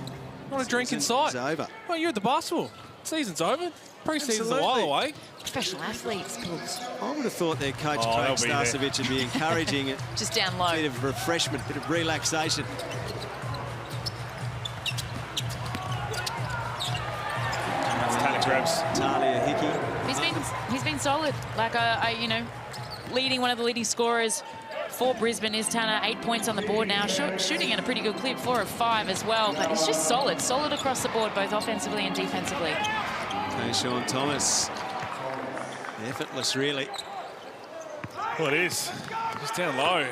Not a drink in sight. It's over. Well, you're at the basketball. Season's over. Pre-season's a while away. Professional athletes, Cooks. I would have thought their coach, Craig Starcevic, would be encouraging it. Just down low. A bit of refreshment, a bit of relaxation. That's Krebs. Talia Hickey. He's been solid. Like you know, leading one of the leading scorers for Brisbane is Tanner. 8 points on the board now, shooting at a pretty good clip, 4 of 5 as well. But he's just solid across the board, both offensively and defensively. Okay, Sean Thomas, effortless, really. Well, it is. Just down low.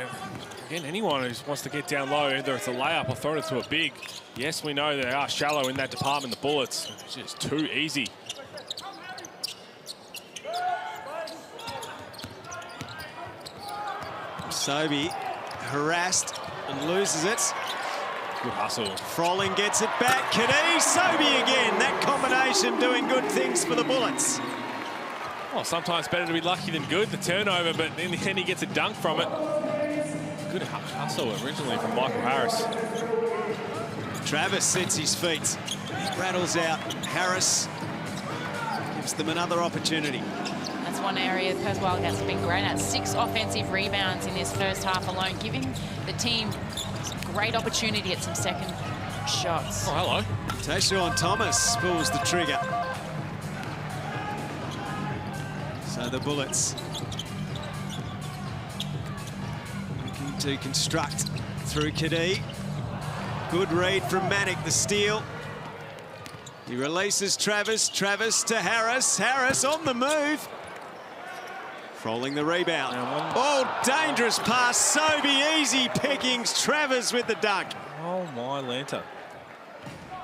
Again, anyone who wants to get down low, either it's a layup or throw it to a big. Yes, we know they are shallow in that department, the Bullets. It's just too easy. Sobey harassed and loses it. Good hustle. Froling gets it back. Kadee, Sobey again. That combination doing good things for the Bullets. Well, sometimes better to be lucky than good, the turnover, but in the end he gets a dunk from it. Good hustle originally from Michael Harris. Travis sets his feet. Rattles out. Harris gives them another opportunity. That's one area the Perth Wildcats have been great at. 6 offensive rebounds in this first half alone, giving the team some great opportunity at some second shots. Oh, hello. Tayshaun Thomas pulls the trigger. So the Bullets looking to construct through Kadee. Good read from Manick, the steal. He releases Travis. Travis to Harris. Harris on the move. Froling the rebound. Oh, dangerous pass. Sobey, easy pickings. Travers with the dunk. Oh, my Lanta.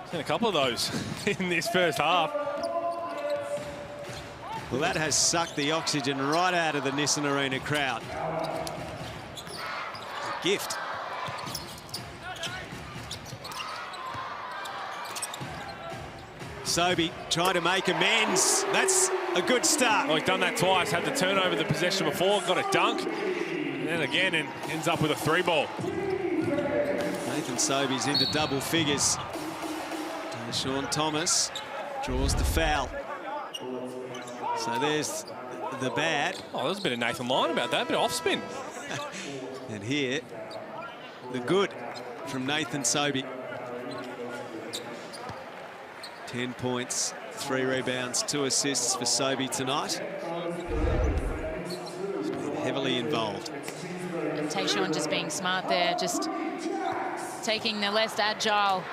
Seen a couple of those in this first half. Well, that has sucked the oxygen right out of the Nissan Arena crowd. A gift. Sobey trying to make amends. That's a good start. Well, he's done that twice. Had the turnover, the possession before, got a dunk, and then again and ends up with a 3-ball. Nathan Sobey's into double figures. Sean Thomas draws the foul. So there's the bad. Oh, there's a bit of Nathan Lyon about that, a bit of off-spin. And here, the good from Nathan Sobey. 10 points, 3 rebounds, 2 assists for Sobey tonight. He's been heavily involved. And Tayshaun just being smart there, just taking the less agile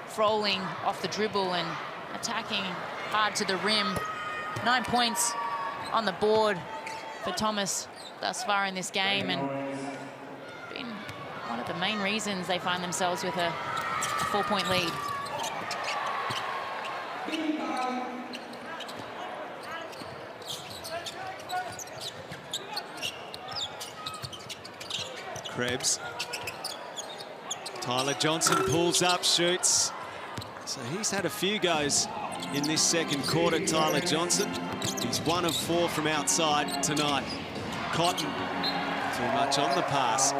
Froling off the dribble and attacking hard to the rim. 9 points on the board for Thomas thus far in this game, and been one of the main reasons they find themselves with a 4-point lead. Krebs. Tyler Johnson pulls up, shoots. So he's had a few goes in this second quarter, Tyler Johnson. He's 1 of 4 from outside tonight. Cotton, too much on the pass.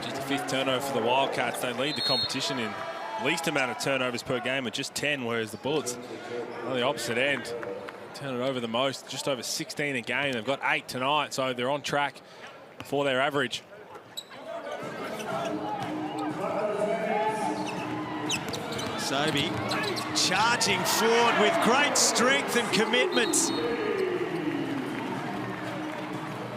Just a 5th turnover for the Wildcats. They lead the competition in least amount of turnovers per game at just 10, whereas the Bullets on the opposite end turn it over the most, just over 16 a game. They've got 8 tonight, so they're on track for their average. Sobey charging forward with great strength and commitment.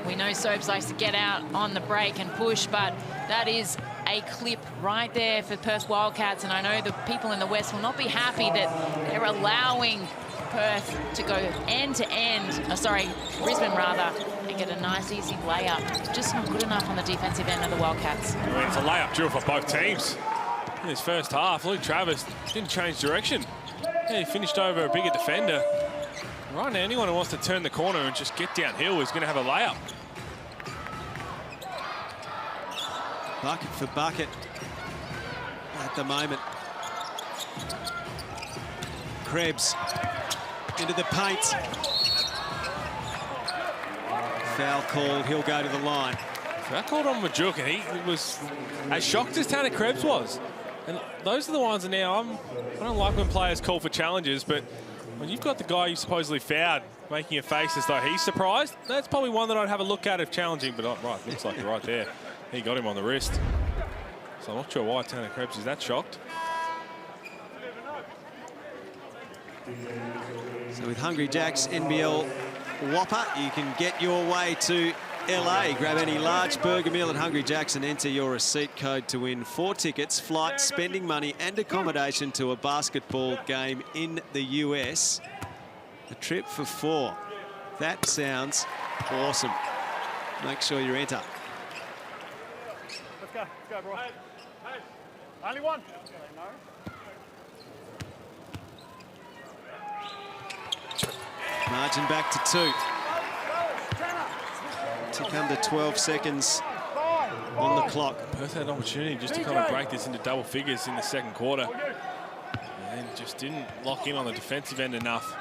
We know Sobes likes to get out on the break and push, but that is a clip right there for Perth Wildcats, and I know the people in the West will not be happy that they're allowing Perth to go end to end, Brisbane rather, and get a nice easy layup. Just not good enough on the defensive end of the Wildcats. I mean, it's a layup drill for both teams. In this first half, Luke Travis didn't change direction. Yeah, he finished over a bigger defender. Right now, anyone who wants to turn the corner and just get downhill is going to have a layup. Bucket for bucket at the moment. Krebs into the paint. Foul called, he'll go to the line. Foul called on Majuk, and he was as shocked as Tanner Krebs was. And those are the ones that now I don't like when players call for challenges, but when you've got the guy you supposedly fouled making a face as though he's surprised, that's probably one that I'd have a look at if challenging, but right, looks like you're right there. He got him on the wrist. So I'm not sure why Tanner Krebs is that shocked. So with Hungry Jack's NBL Whopper, you can get your way to LA. Grab any large burger meal at Hungry Jack's and enter your receipt code to win 4 tickets, flight, spending money and accommodation to a basketball game in the US. A trip for 4. That sounds awesome. Make sure you enter. Let's go, bro. Hey, only one. Margin back to 2. Tick under 12 seconds on the clock. Perth had an opportunity just to kind of break this into double figures in the second quarter. And just didn't lock in on the defensive end enough.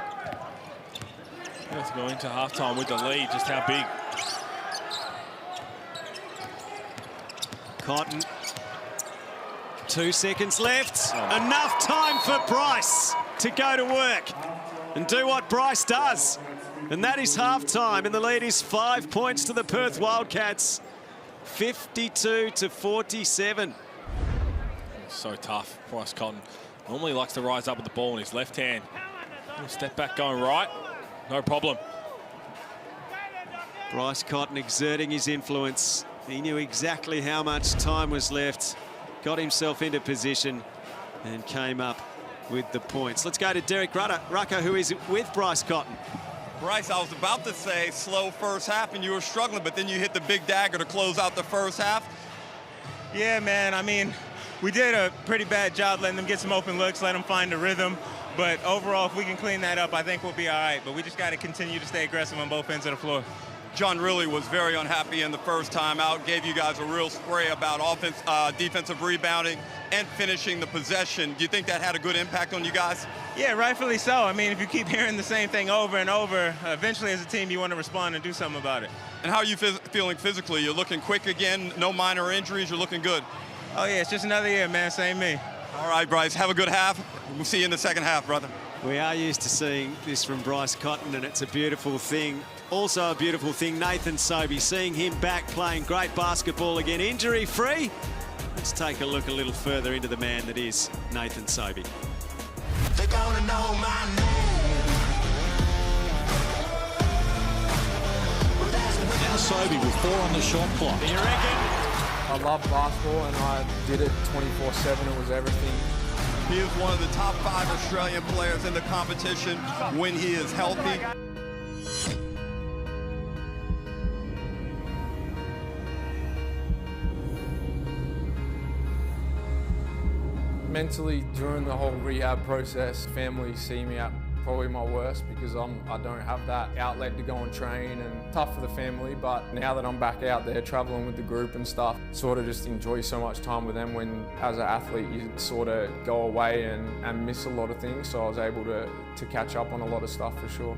Perth go into halftime with the lead, just how big. Cotton. 2 seconds left. Enough time for Bryce to go to work and do what Bryce does. And that is halftime, and the lead is 5 points to the Perth Wildcats. 52-47. So tough, Bryce Cotton. Normally likes to rise up with the ball in his left hand. Step back going right, no problem. Bryce Cotton exerting his influence. He knew exactly how much time was left, got himself into position and came up with the points. Let's go to Derek Rucker, who is with Bryce Cotton. Bryce, I was about to say slow first half and you were struggling, but then you hit the big dagger to close out the first half. Yeah, man, I mean, we did a pretty bad job letting them get some open looks, let them find the rhythm. But overall, if we can clean that up, I think we'll be all right. But we just got to continue to stay aggressive on both ends of the floor. John Rillie was very unhappy in the first time out, gave you guys a real spray about defensive rebounding and finishing the possession. Do you think that had a good impact on you guys? Yeah, rightfully so. I mean, if you keep hearing the same thing over and over, eventually as a team you want to respond and do something about it. And how are you feeling physically? You're looking quick again, no minor injuries, you're looking good. Oh yeah, it's just another year, man, same me. All right, Bryce, have a good half. We'll see you in the second half, brother. We are used to seeing this from Bryce Cotton, and it's a beautiful thing. Also a beautiful thing, Nathan Sobey, seeing him back playing great basketball again, injury-free. Let's take a look a little further into the man that is Nathan Sobey. They're gonna know my name. Now Sobey with 4 on the shot clock. You reckon? I love basketball and I did it 24/7. It was everything. He is one of the top 5 Australian players in the competition when he is healthy. Mentally, during the whole rehab process, family see me at probably my worst because I don't have that outlet to go and train, and tough for the family. But now that I'm back out there traveling with the group and stuff, sort of just enjoy so much time with them. When as an athlete you sort of go away and miss a lot of things, so I was able to catch up on a lot of stuff for sure.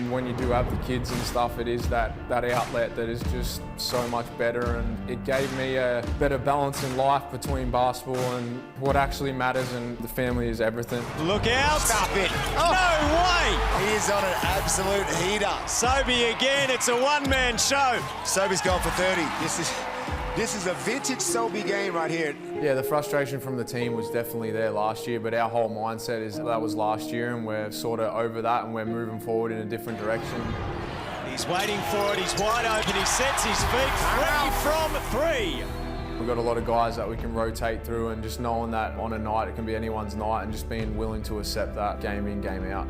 When you do have the kids and stuff, it is that outlet that is just so much better, and it gave me a better balance in life between basketball and what actually matters, and the family is everything. Look out! Stop it. Oh. No way! He is on an absolute heater. Sobey again, it's a one-man show. Sobey's gone for 30. This is a vintage Sobey game right here. Yeah, the frustration from the team was definitely there last year, but our whole mindset is that was last year, and we're sort of over that and we're moving forward in a different direction. He's waiting for it, he's wide open, he sets his feet, 3 from 3. We've got a lot of guys that we can rotate through, and just knowing that on a night it can be anyone's night, and just being willing to accept that game in, game out.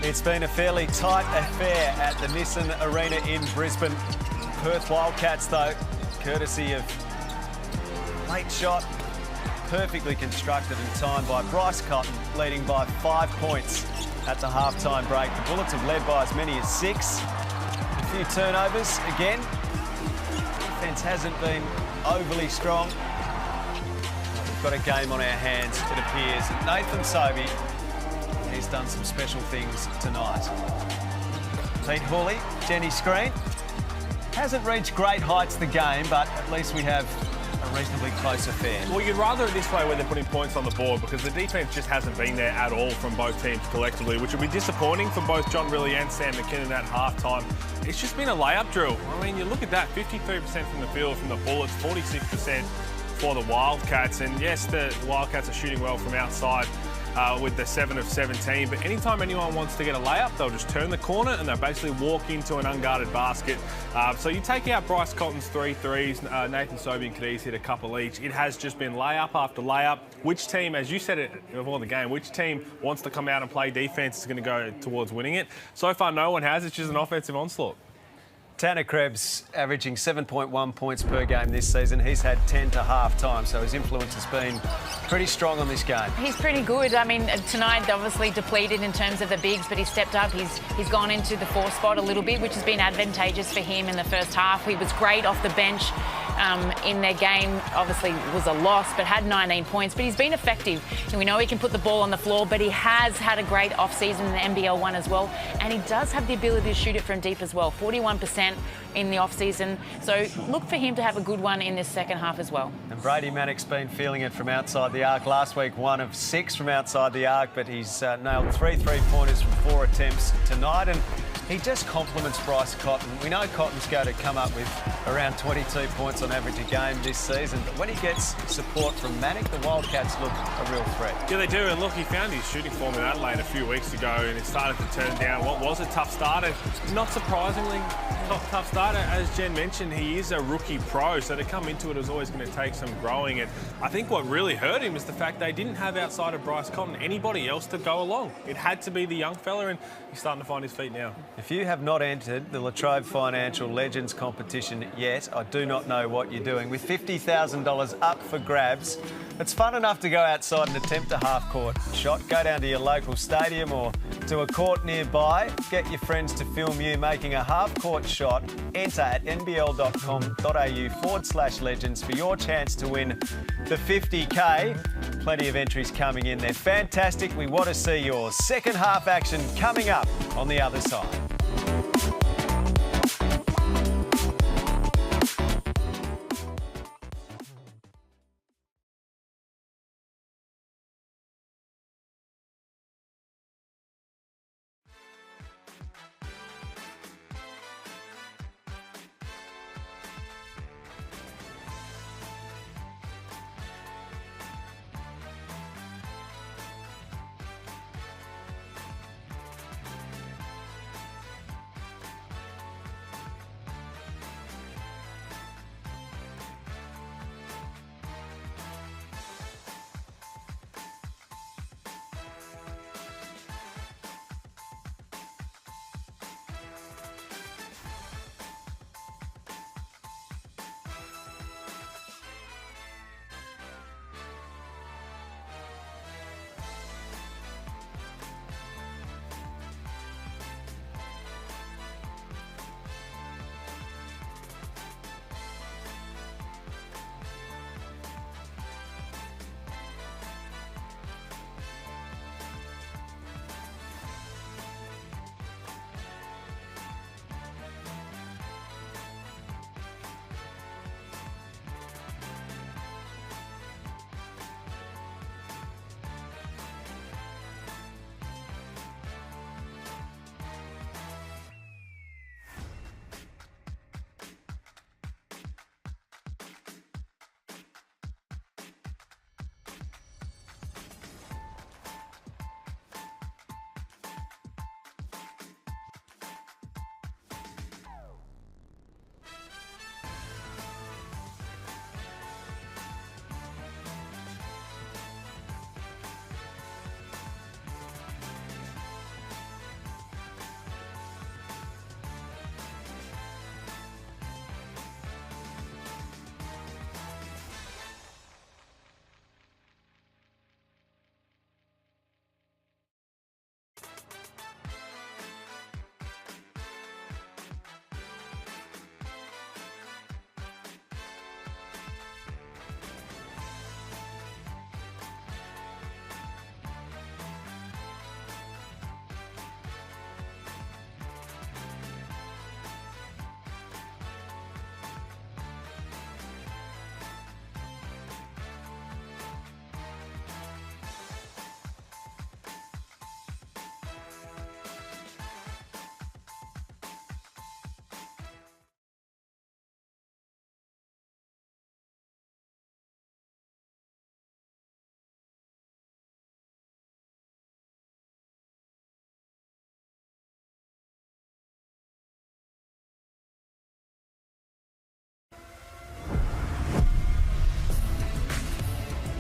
It's been a fairly tight affair at the Nissan Arena in Brisbane. Perth Wildcats, though, courtesy of late shot, perfectly constructed and timed by Bryce Cotton, leading by 5 points at the half-time break. The Bullets have led by as many as 6. A few turnovers again. Defence hasn't been overly strong. We've got a game on our hands, it appears. Nathan Sobey, he's done some special things tonight. Pete Hooley, Jenny Screen. Hasn't reached great heights the game, but at least we have a reasonably close affair. Well, you'd rather it this way where they're putting points on the board, because the defence just hasn't been there at all from both teams collectively, which will be disappointing for both John Rillie and Sam McKinnon at half-time. It's just been a layup drill. I mean, you look at that, 53% from the field from the Bullets, 46% for the Wildcats. And yes, the Wildcats are shooting well from outside with the 7 of 17. But anytime anyone wants to get a layup, they'll just turn the corner and they'll basically walk into an unguarded basket. So you take out Bryce Cotton's 3 threes, Nathan Sobey and Krebs hit a couple each. It has just been layup after layup. Which team, as you said it before the game, which team wants to come out and play defence is going to go towards winning it? So far, no one has. It's just an offensive onslaught. Tanner Krebs averaging 7.1 points per game this season. He's had 10 to half-time, so his influence has been pretty strong on this game. He's pretty good. I mean, tonight obviously depleted in terms of the bigs, but he stepped up. He's gone into the 4 spot a little bit, which has been advantageous for him in the first half. He was great off the bench in their game. Obviously was a loss, but had 19 points. But he's been effective. And we know he can put the ball on the floor, but he has had a great off-season in the NBL1 as well. And he does have the ability to shoot it from deep as well, 41% in the off-season. So look for him to have a good one in this second half as well. And Brady Maddock's been feeling it from outside the arc. Last week, 1 of 6 from outside the arc, but he's nailed 3 3-pointers from 4 attempts tonight. And he just complements Bryce Cotton. We know Cotton's going to come up with around 22 points on average a game this season, but when he gets support from Maddock, the Wildcats look a real threat. Yeah, they do, and look, he found his shooting form in Adelaide a few weeks ago, and it started to turn down what was a tough start. And not surprisingly, not tough starter. As Jen mentioned, he is a rookie pro, so to come into it is always going to take some growing. And I think what really hurt him is the fact they didn't have, outside of Bryce Cotton, anybody else to go along. It had to be the young fella, and he's starting to find his feet now. If you have not entered the Latrobe Financial Legends competition yet, I do not know what you're doing. With $50,000 up for grabs, it's fun enough to go outside and attempt a half-court shot. Go down to your local stadium or to a court nearby. Get your friends to film you making a half-court shot. Enter at nbl.com.au/legends for your chance to win the 50K. Plenty of entries coming in. They're fantastic. We want to see yours. Second half action coming up on the other side.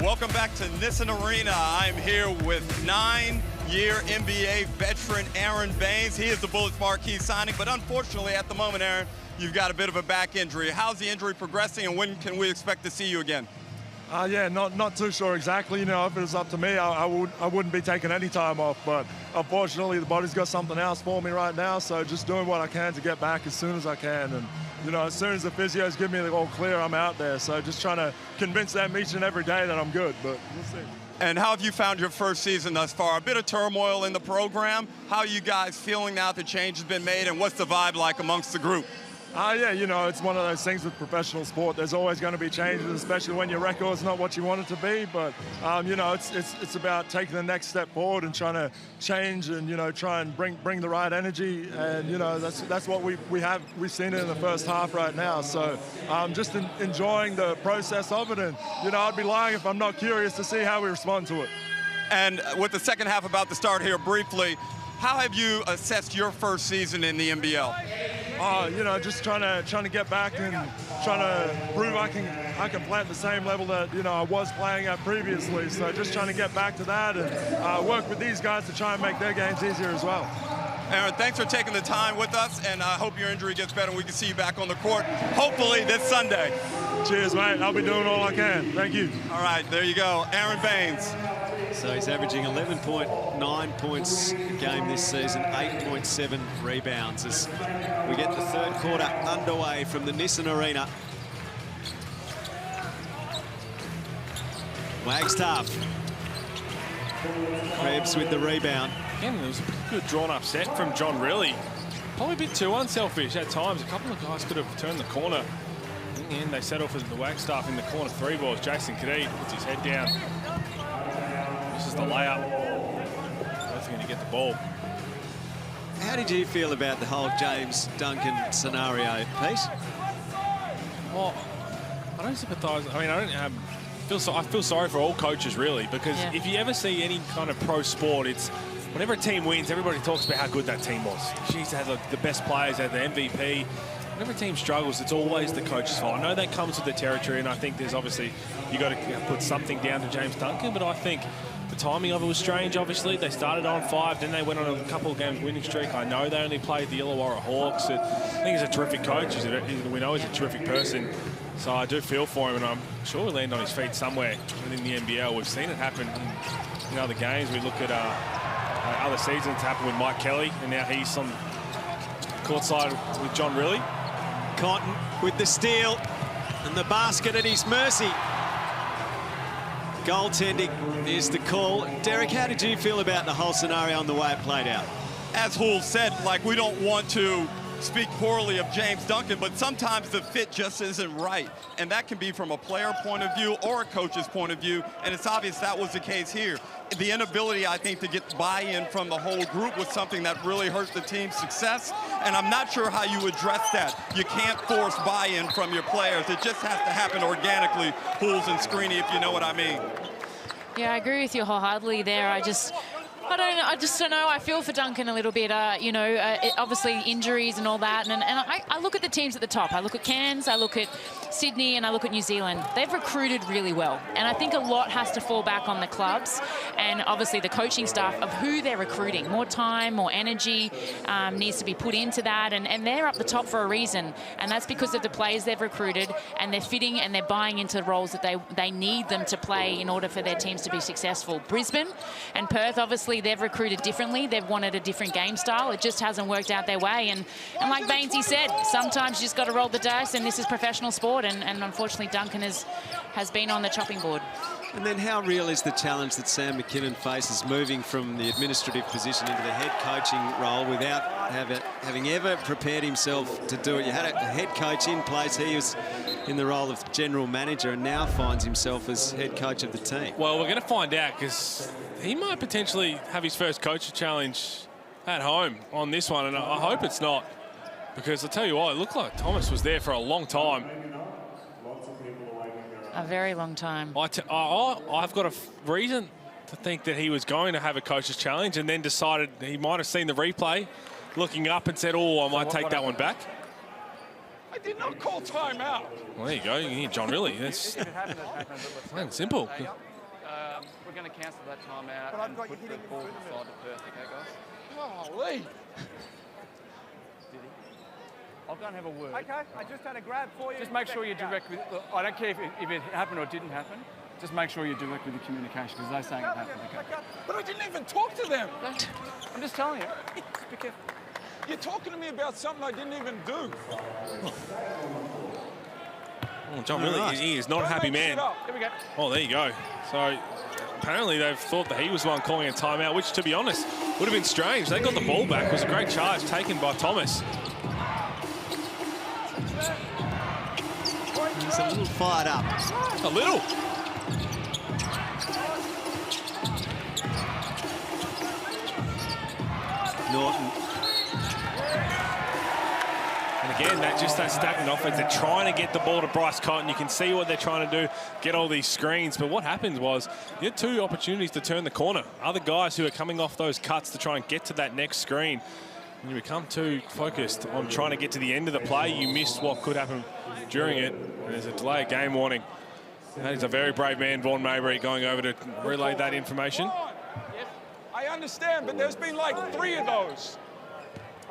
Welcome back to Nissan Arena. I'm here with 9-year NBA veteran Aaron Baines. He is the Bullets marquee signing, but unfortunately at the moment, Aaron, you've got a bit of a back injury. How's the injury progressing, and when can we expect to see you again? Yeah, not too sure exactly. You know, if it was up to me, I wouldn't be taking any time off. But unfortunately, the body's got something else for me right now. So just doing what I can to get back as soon as I can. And you know, as soon as the physios give me the all clear, I'm out there. So just trying to convince them each and every day that I'm good. But we'll see. And how have you found your first season thus far? A bit of turmoil in the program. How are you guys feeling now that change has been made, and what's the vibe like amongst the group? Yeah, you know, it's one of those things with professional sport. There's always going to be changes, especially when your record's not what you want it to be. But, you know, it's about taking the next step forward and trying to change and, you know, try and bring the right energy. And, you know, that's what we've seen it in the first half right now. So just enjoying the process of it. And, you know, I'd be lying if I'm not curious to see how we respond to it. And with the second half about to start here briefly, how have you assessed your first season in the NBL? You know, just trying to get back and trying to prove I can play at the same level that, you know, I was playing at previously. So just trying to get back to that and work with these guys to try and make their games easier as well. Aaron, thanks for taking the time with us, and I hope your injury gets better and we can see you back on the court, hopefully this Sunday. Cheers, mate. I'll be doing all I can. Thank you. All right, there you go. Aaron Baines. So he's averaging 11.9 points a game this season, 8.7 rebounds as we get the third quarter underway from the Nissan Arena. Wagstaff. Krebs with the rebound. Again, there was a good drawn-up set from John Rillie. Probably a bit too unselfish at times. A couple of guys could have turned the corner. In the end, they settle for the Wagstaff in the corner three balls. Jason Kadee puts his head down. This is the layup. Both going to get the ball. How did you feel about the whole James Duncan scenario, Pete? Well, I don't sympathise. I mean, I feel sorry for all coaches, really, because if you ever see any kind of pro sport, it's whenever a team wins, everybody talks about how good that team was. She used to have the best players, had the MVP. Whenever a team struggles, it's always the coach's fault. I know that comes with the territory, and I think there's obviously, you got to put something down to James Duncan, but I think the timing of it was strange, obviously. They started on 5, then they went on a couple of games winning streak. I know they only played the Illawarra Hawks. I think he's a terrific coach. We know he's a terrific person. So I do feel for him, and I'm sure he'll land on his feet somewhere within the NBL. We've seen it happen in other games. We look at other seasons happen with Mike Kelly, and now he's on courtside with John Rillie. Cotton with the steal and the basket at his mercy. Goaltending is the call. Derek, how did you feel about the whole scenario and the way it played out? As Houle said, like, we don't want to speak poorly of James Duncan, but sometimes the fit just isn't right. And that can be from a player point of view or a coach's point of view, and it's obvious that was the case here. The inability, I think, to get buy-in from the whole group was something that really hurt the team's success, and I'm not sure how you address that. You can't force buy-in from your players. It just has to happen organically, Houles and Screeney, if you know what I mean. Yeah, I agree with you wholeheartedly there. I just don't know. I feel for Duncan a little bit. You know, obviously injuries and all that. And I look at the teams at the top. I look at Cairns, I look at Sydney, and I look at New Zealand. They've recruited really well. And I think a lot has to fall back on the clubs and obviously the coaching staff of who they're recruiting. More time, more energy needs to be put into that. And they're up the top for a reason. And that's because of the players they've recruited, and they're fitting and they're buying into the roles that they need them to play in order for their teams to be successful. Brisbane and Perth, obviously, they've recruited differently. They've wanted a different game style. It just hasn't worked out their way. And like Bainesy said, sometimes you just got to roll the dice, and this is professional sport. And unfortunately, Duncan has been on the chopping board. And then how real is the challenge that Sam McKinnon faces moving from the administrative position into the head coaching role without having ever prepared himself to do it? You had a head coach in place. He was in the role of general manager and now finds himself as head coach of the team. Well, we're going to find out, because he might potentially have his first coaching challenge at home on this one, and I hope it's not, because I tell you what, it looked like Thomas was there for a long time. A very long time. I've got a reason to think that he was going to have a coach's challenge, and then decided he might have seen the replay, looking up and said, oh, I might take that one back. I did not call timeout. Well, there you go. You hear John Rillie. That's plain and simple. going to cancel that timeout But I've and got put you the hitting ball in front of inside the Perth, okay, guys? Golly. Did he? I'll go and have a word. Okay, I just had a grab for you. Just make sure you're direct with... Look, I don't care if it happened or didn't happen. Just make sure you're direct with the communication, because they're saying it happened, okay? But I didn't even talk to them. I'm just telling you. Just be careful. You're talking to me about something I didn't even do. Oh, John Rillie, he is not a happy man. Here we go. Oh, there you go. So apparently they've thought that he was the one calling a timeout, which, to be honest, would have been strange. They got the ball back. It was a great charge taken by Thomas. He's a little fired up. A little. Norton. And again, that stagnant offense. They're trying to get the ball to Bryce Cotton. You can see what they're trying to do, get all these screens. But what happened was you had 2 opportunities to turn the corner. Other guys who are coming off those cuts to try and get to that next screen. And you become too focused on trying to get to the end of the play. You missed what could happen during it. And there's a delay of game warning. That is a very brave man, Vaughan Maybury, going over to relay that information. Yes, I understand, but there's been like 3 of those.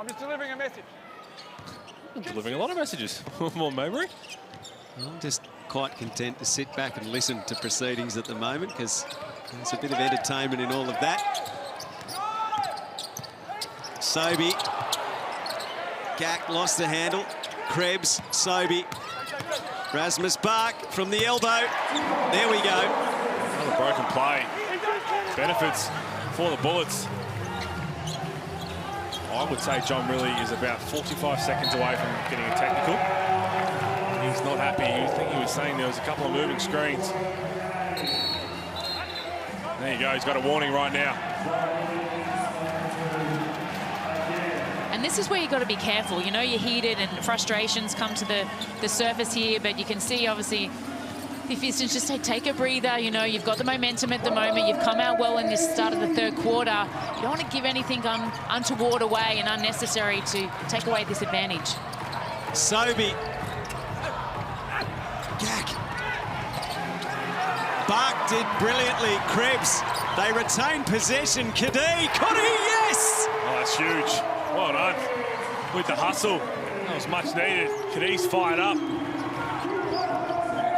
I'm just delivering a message. Delivering a lot of messages. More Maybury. I'm just quite content to sit back and listen to proceedings at the moment, because there's a bit of entertainment in all of that. Sobey. Gack lost the handle. Krebs, Sobey. Rasmus Bark from the elbow. There we go. Another broken play. Benefits for the Bullets. I would say John Rillie is about 45 seconds away from getting a technical. He's not happy. I think he was saying there was a couple of moving screens. There you go. He's got a warning right now. And this is where you've got to be careful. You know, you're heated and frustrations come to the surface here, but you can see, obviously, the assistants just say, take a breather. You know, you've got the momentum at the moment. You've come out well in this start of the 3rd quarter. You don't want to give anything untoward away and unnecessary to take away this advantage. Sobey. Gack. Bark did brilliantly. Krebs. They retain possession. Kadee. Cotty, yes! Oh, that's huge. Well done. With the hustle. That was much needed. Kadee's fired up.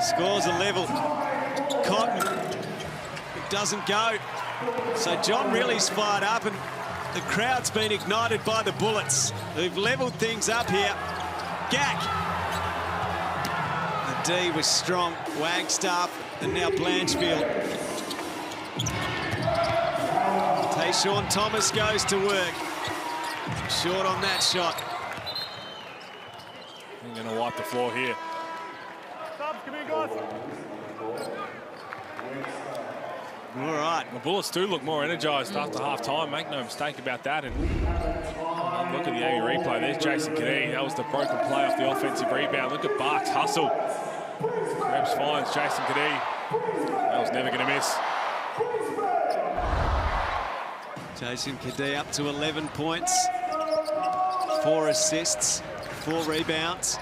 Scores a level. Cotton. It doesn't go. So John Rillie's fired up, and the crowd's been ignited by the Bullets, who've levelled things up here. Gack. The D was strong. Wagstaff and now Blanchfield. Tayshaun Thomas goes to work. Short on that shot. I'm going to wipe the floor here. Subs, come here, guys. All right. The Bullets do look more energised after half-time. Make no mistake about that. And look at the Amy replay. There's Jason Kadee. That was the broken play off the offensive rebound. Look at Bark's hustle. Krebs finds Jason Kadee. That was never going to miss. Jason Kadee up to 11 points, 4 assists, 4 rebounds.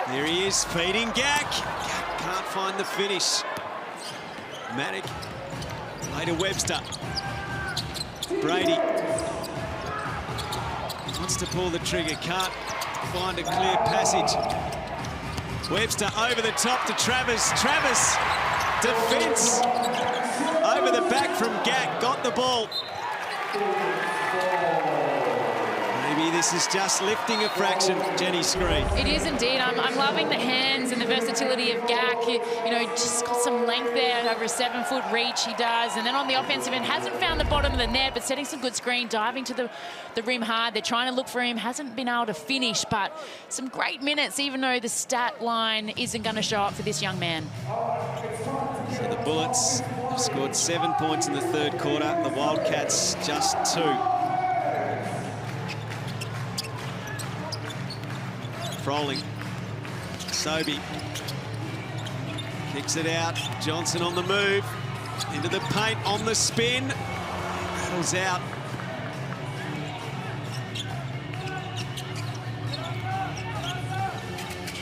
There he is, feeding Gack. Gack can't find the finish. Maddock, later Webster. Brady wants to pull the trigger, can't find a clear passage. Webster over the top to Travers. Travers, defence. Over the back from Gack, got the ball. Maybe this is just lifting a fraction, Jenny Screen. It is indeed. I'm loving the hands and the versatility of Gack. You know, just got some length there, over a 7-foot reach he does. And then on the offensive end, hasn't found the bottom of the net, but setting some good screen, diving to the rim hard. They're trying to look for him, hasn't been able to finish, but some great minutes, even though the stat line isn't going to show up for this young man. So the Bullets have scored 7 points in the 3rd quarter. The Wildcats just 2. Froling. Sobey kicks it out. Johnson on the move. Into the paint, on the spin. Rattles out.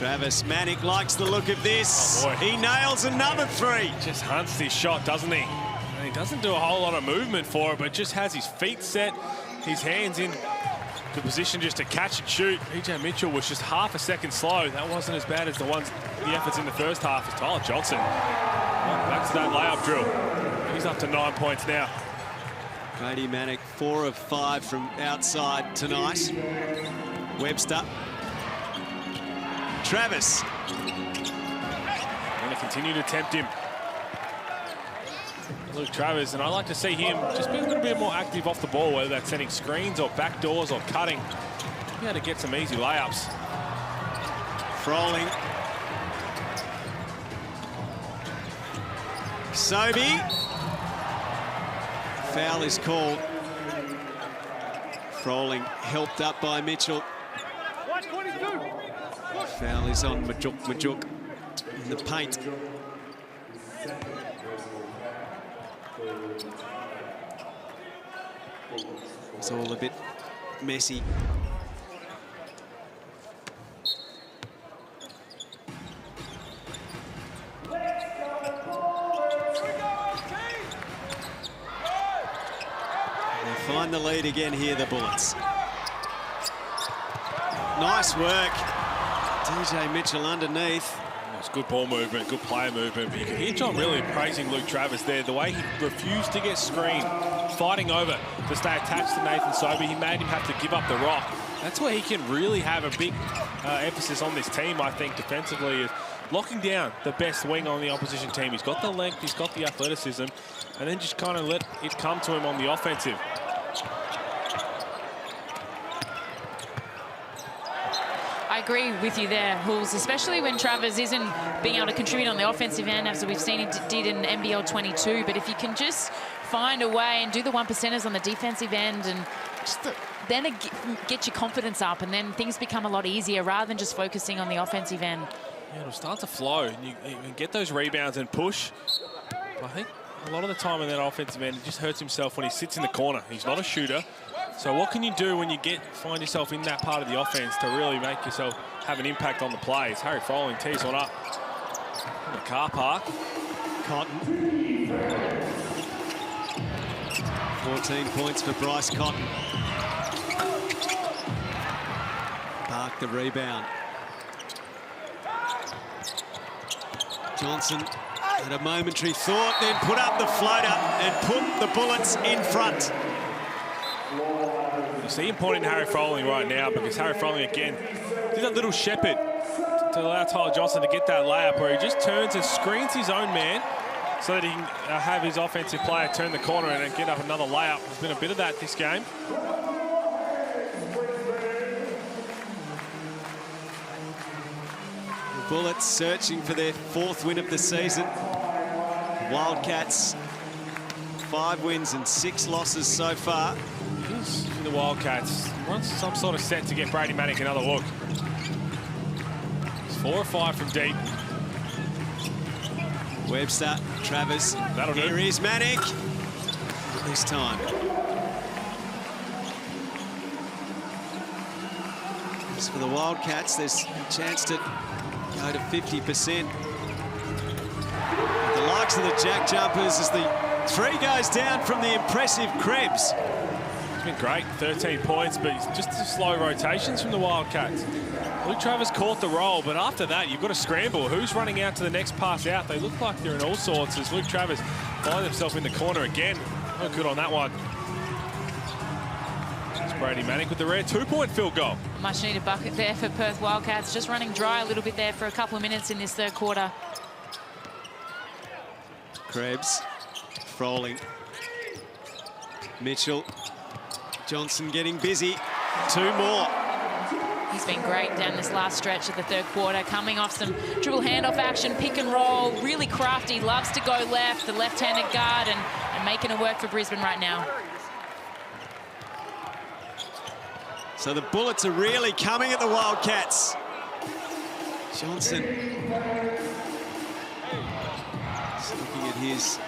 Travis Manick likes the look of this. Oh, boy. He nails another three. Just hunts this shot, doesn't he? And he doesn't do a whole lot of movement for it, but just has his feet set, his hands in the position just to catch and shoot. EJ Mitchell was just half a second slow. That wasn't as bad as the efforts in the first half as Tyler Johnson. Back to that layup drill. He's up to 9 points now. Brady Manick, 4 of 5 from outside tonight. Webster. Travis. Going to continue to tempt him. Luke Travers, and I like to see him just be a little bit more active off the ball, whether that's setting screens or backdoors or cutting. Be able to get some easy layups. Froling. Sobey. Foul is called. Froling helped up by Mitchell. Foul is on Majuk in the paint. It's all a bit messy. They find the lead again here, the Bullets. Nice work. DJ Mitchell underneath. It's good ball movement, good player movement. But you can hear John really praising Luke Travers there. The way he refused to get screened, fighting over to stay attached to Nathan Sobey. He made him have to give up the rock. That's where he can really have a big emphasis on this team, I think, defensively, is locking down the best wing on the opposition team. He's got the length, he's got the athleticism, and then just kind of let it come to him on the offensive. I agree with you there, Hulls, especially when Travers isn't being able to contribute on the offensive end, as we've seen he did in NBL23. But if you can just find a way and do the 1%ers on the defensive end and just then get your confidence up, and then things become a lot easier rather than just focusing on the offensive end. Yeah, it'll start to flow, and you can get those rebounds and push. I think a lot of the time in that offensive end, he just hurts himself when he sits in the corner. He's not a shooter. So what can you do when you find yourself in that part of the offense to really make yourself have an impact on the plays? Harry Froling tees one up in the car park. Cotton. 14 points for Bryce Cotton. Park the rebound. Johnson had a momentary thought, then put up the floater and put the Bullets in front. You see him pointing to Harry Froling right now, because Harry Froling, again, did that little shepherd to allow Tyler Johnson to get that layup where he just turns and screens his own man so that he can have his offensive player turn the corner and then get up another layup. There's been a bit of that this game. The Bullets searching for their 4th win of the season. Wildcats, 5 wins and 6 losses so far. The Wildcats wants some sort of set to get Brady Manick another look. It's 4 or 5 from deep. Webster, Travers. That'll do. Here is Manick. This time. As for the Wildcats, there's a chance to go to 50%. The likes of the Jack Jumpers as the 3 goes down from the impressive Krebs. It's been great, 13 points, but just slow rotations from the Wildcats. Luke Travers caught the roll, but after that, you've got to scramble. Who's running out to the next pass out? They look like they're in all sorts as Luke Travers finds himself in the corner again. No good on that one. It's Brady Manick with the rare 2-point field goal. Much needed bucket there for Perth Wildcats. Just running dry a little bit there for a couple of minutes in this 3rd quarter. Krebs, Froling, Mitchell, Johnson getting busy. 2 more. He's been great down this last stretch of the 3rd quarter, coming off some dribble handoff action, pick and roll, really crafty, loves to go left, the left-handed guard, and making it work for Brisbane right now. So the Bullets are really coming at the Wildcats. Johnson. Just looking at his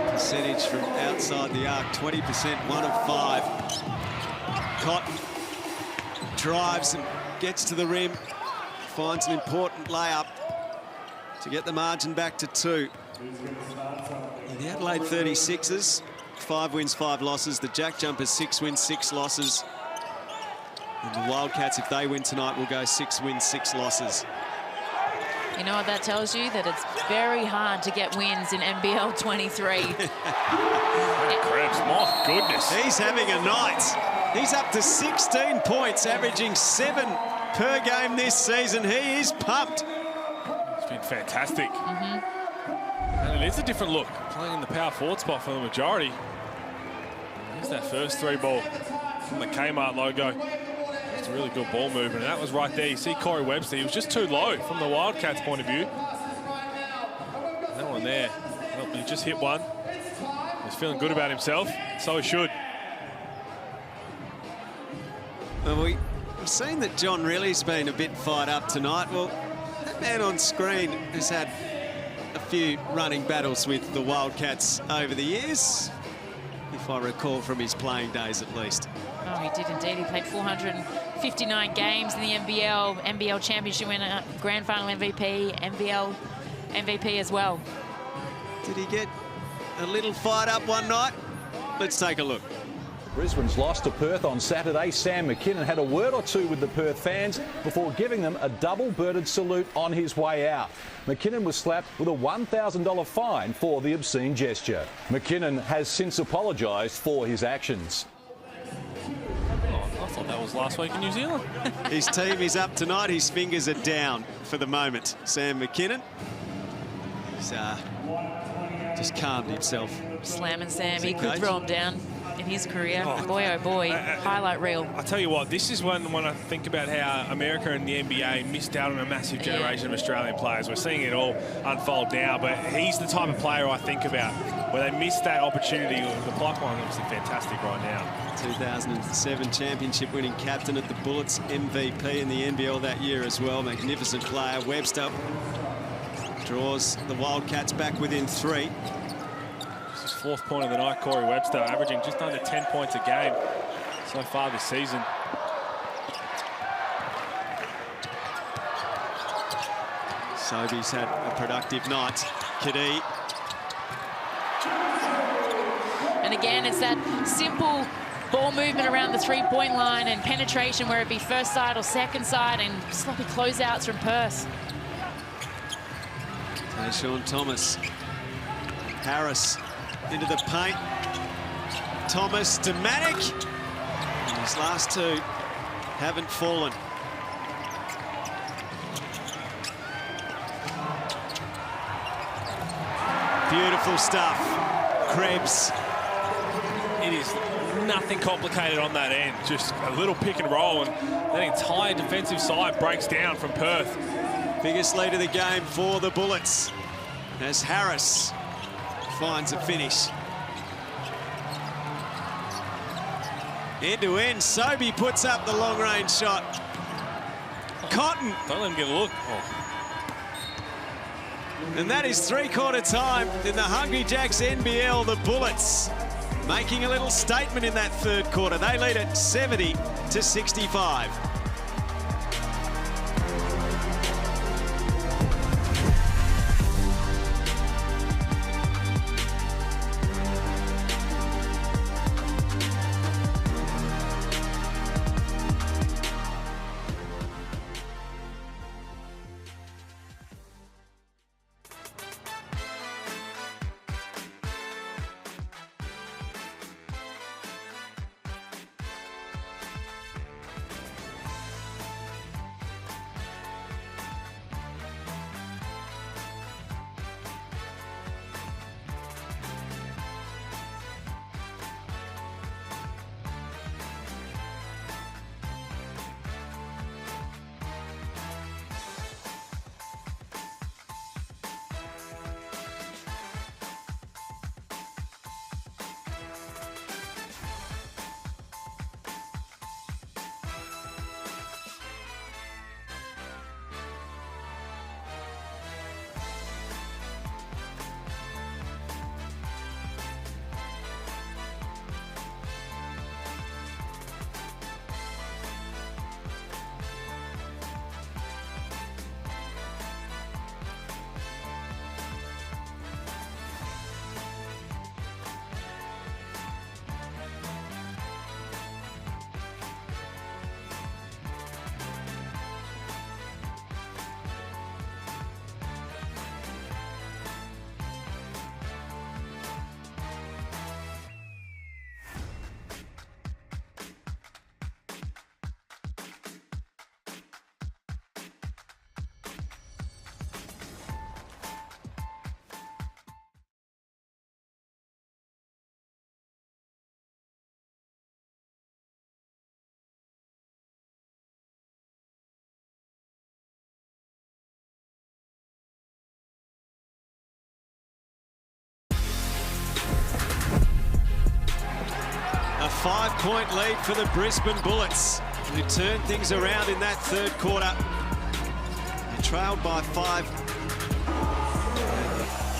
percentage from outside the arc, 20%, 1 of 5. Cotton drives and gets to the rim. finds an important layup to get the margin back to 2. And the Adelaide 36ers, 5 wins, 5 losses. The Jack Jumpers, 6 wins, 6 losses. And the Wildcats, if they win tonight, will go 6 wins, 6 losses. You know what that tells you? That it's very hard to get wins in NBL 23. Krebs, my goodness. He's having a night. He's up to 16 points, averaging 7 per game this season. He is pumped. It's been fantastic. And it is a different look, playing in the power forward spot for the majority. Here's that first 3 ball from the Kmart logo. It's a really good ball movement, and that was right there. You see Corey Webster, he was just too low from the Wildcats' point of view. That one there, well, he just hit one. He's feeling good about himself, so he should. Well, we've seen that John Rillie's been a bit fired up tonight. Well, that man on screen has had a few running battles with the Wildcats over the years, if I recall from his playing days at least. Oh, he did indeed. He played 459 games in the NBL Championship winner, Grand Final MVP, NBL MVP as well. Did he get a little fired up one night? Let's take a look. Brisbane's lost to Perth on Saturday. Sam McKinnon had a word or two with the Perth fans before giving them a double-birded salute on his way out. McKinnon was slapped with a $1,000 fine for the obscene gesture. McKinnon has since apologised for his actions. I thought that was last week in New Zealand. His team is up tonight. His fingers are down for the moment. Sam McKinnon. He's just calmed himself. Slamming Sam. He could throw him down in his career. Boy, oh boy, highlight reel. I tell you what, this is when I think about how America and the NBA missed out on a massive generation of Australian players. We're seeing it all unfold now, but he's the type of player I think about where they missed that opportunity. The pipeline is obviously fantastic right now. 2007 championship winning captain at the Bullets, MVP in the NBL that year as well. Magnificent player. Webster draws the Wildcats back within 3. His 4th point of the night, Corey Webster, averaging just under 10 points a game so far this season. Sobey's had a productive night. Kadee. And again, it's that simple ball movement around the 3-point line and penetration, where it be first side or second side, and sloppy closeouts from Perth. Sean Thomas. Harris into the paint. Thomas to Manic. And his last 2 haven't fallen. Beautiful stuff. Krebs. It is nothing complicated on that end. Just a little pick and roll, and that entire defensive side breaks down from Perth. Biggest lead of the game for the Bullets as Harris finds a finish. End to end, Sobey puts up the long-range shot. Cotton. Don't let him get a look. And that is 3/4 time in the Hungry Jacks NBL. The Bullets making a little statement in that 3rd quarter. They lead at 70-65. 5-point lead for the Brisbane Bullets, who turned things around in that third quarter. They trailed by 5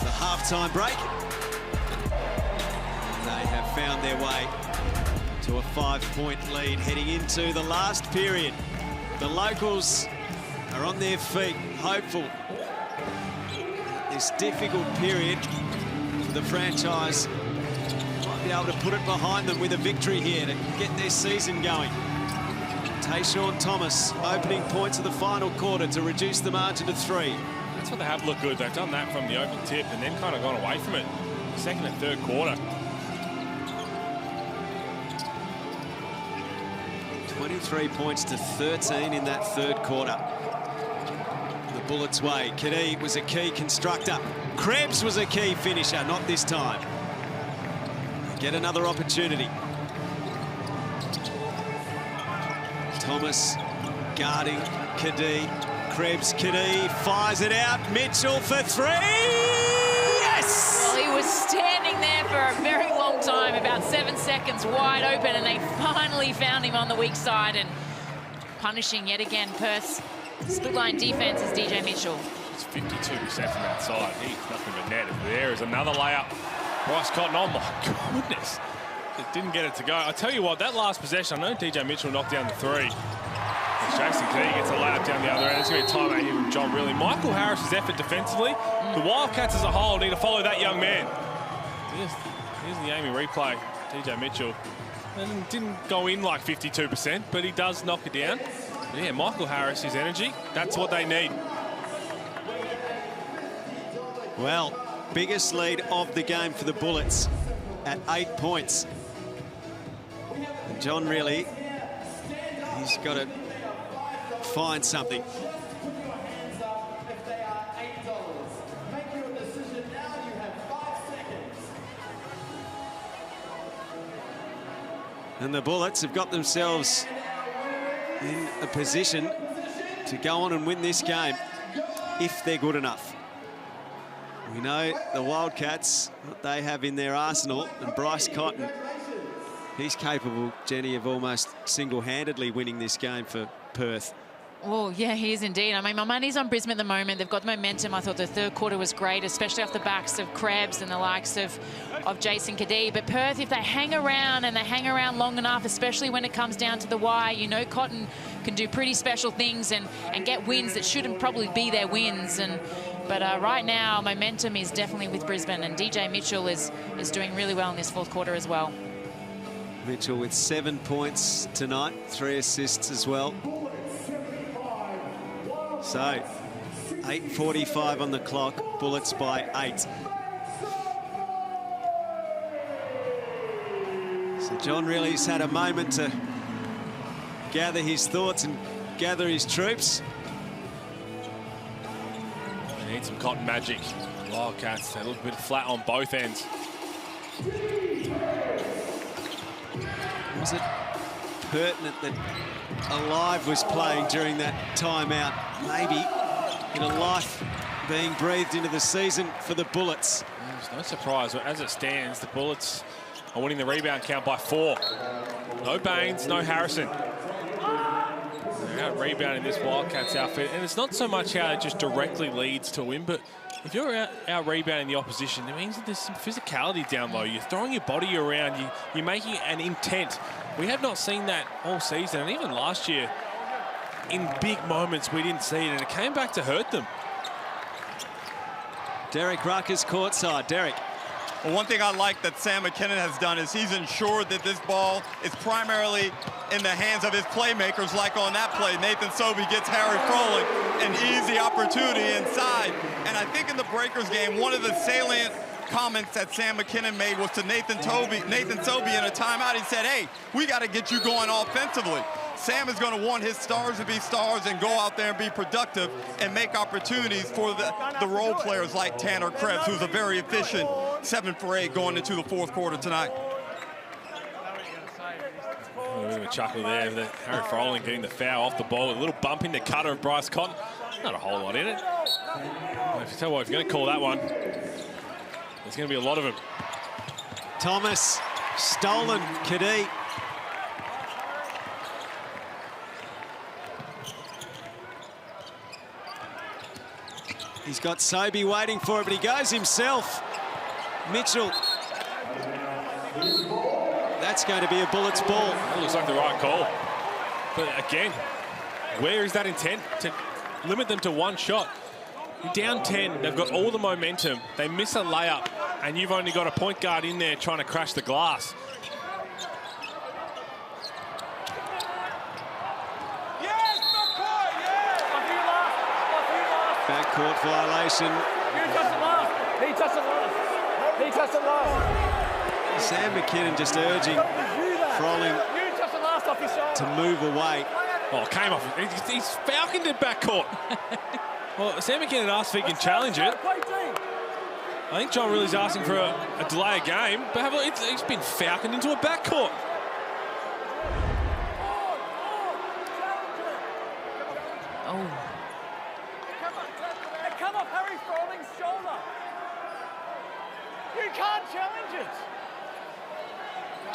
the halftime break. They have found their way to a 5-point lead heading into the last period. The locals are on their feet, hopeful. This difficult period for the franchise might be able to put it behind them with a victory here to get their season going. Tayshaun Thomas opening points of the final quarter to reduce the margin to 3. That's what they have looked good. They've done that from the open tip and then kind of gone away from it. Second and third quarter. 23 points to 13 in that third quarter. The Bullets' way. Kadee was a key constructor. Krebs was a key finisher, not this time. Get another opportunity. Thomas guarding Kadee. Krebs, Kadee fires it out. Mitchell for 3. Yes! Well, he was standing there for a very long time, about 7 seconds wide open, and they finally found him on the weak side and punishing yet again Perth's split line defense is DJ Mitchell. It's 52% from outside. He's nothing but net. There is another layup. Bryce Cotton, oh my goodness. It didn't get it to go. I tell you what, that last possession, I know DJ Mitchell knocked down the 3. Jason Kadee gets a layup down the other end. It's going to be a timeout here from John Rillie. Michael Harris's effort defensively. The Wildcats as a whole need to follow that young man. Here's the Amy replay. DJ Mitchell. And didn't go in like 52%, but he does knock it down. But yeah, Michael Harris, his energy, that's what they need. Well, biggest lead of the game for the Bullets at 8 points. And John Rillie, he's got to find something. And the Bullets have got themselves in a position to go on and win this game if they're good enough. We know the Wildcats, what they have in their arsenal, and Bryce Cotton, he's capable, Jenny, of almost single-handedly winning this game for Perth. Oh, yeah, he is indeed. I mean, my money's on Brisbane at the moment. They've got momentum. I thought the third quarter was great, especially off the backs of Krebs and the likes of Jason Kadee. But Perth, if they hang around and they hang around long enough, especially when it comes down to the wire, you know Cotton can do pretty special things and get wins that shouldn't probably be their wins. But right now, momentum is definitely with Brisbane, and DJ Mitchell is doing really well in this fourth quarter as well. Mitchell with 7 points tonight, 3 assists as well. So, 8:45 on the clock, Bullets by 8. So John Rillie's had a moment to gather his thoughts and gather his troops. They need some Cotton magic. Wildcats, they look a bit flat on both ends. Was it pertinent that Alive was playing during that timeout? Maybe in a life being breathed into the season for the Bullets. There's no surprise. As it stands, the Bullets are winning the rebound count by 4. No Baines, no Harrison. They're out rebounding this Wildcats outfit. And it's not so much how it just directly leads to a win, but if you're out rebounding the opposition, it means that there's some physicality down low. You're throwing your body around, you're making an intent. We have not seen that all season, and even last year, in big moments, we didn't see it, and it came back to hurt them. Derek Rucker's courtside. Derek. Well, one thing I like that Sam McKinnon has done is he's ensured that this ball is primarily in the hands of his playmakers, like on that play. Nathan Sobey gets Harry Froling an easy opportunity inside. And I think in the Breakers game, one of the salient comments that Sam McKinnon made was to Nathan Sobey in a timeout. He said, hey, we got to get you going offensively. Sam is going to want his stars to be stars and go out there and be productive and make opportunities for the role players like Tanner Krebs, who's a very efficient 7 for 8 going into the fourth quarter tonight. A bit of a chuckle there. Harry Froling getting the foul off the ball. A little bump in the cutter of Bryce Cotton. Not a whole lot in it. If you tell what, if you're going to call that one, there's going to be a lot of them. Thomas, stolen. Kadee He's got Sobey waiting for it, but he goes himself. Mitchell. That's going to be a Bullets ball. That looks like the right call. But again, where is that intent to limit them to one shot? You're down 10, they've got all the momentum. They miss a layup, and you've only got a point guard in there trying to crash the glass. Backcourt violation. You touched it last. He touched it last. He touched it last. Sam McKinnon just urging Froling You touched it last off your shoulder. to move away. Oh, came off. He's falconed it backcourt. Well, Sam McKinnon asked if he can challenge it. I think John Riley's asking for a delay of game, but have a look, he's been falconed into a backcourt. Oh. Come off Harry Frolling's shoulder. You can't challenge it.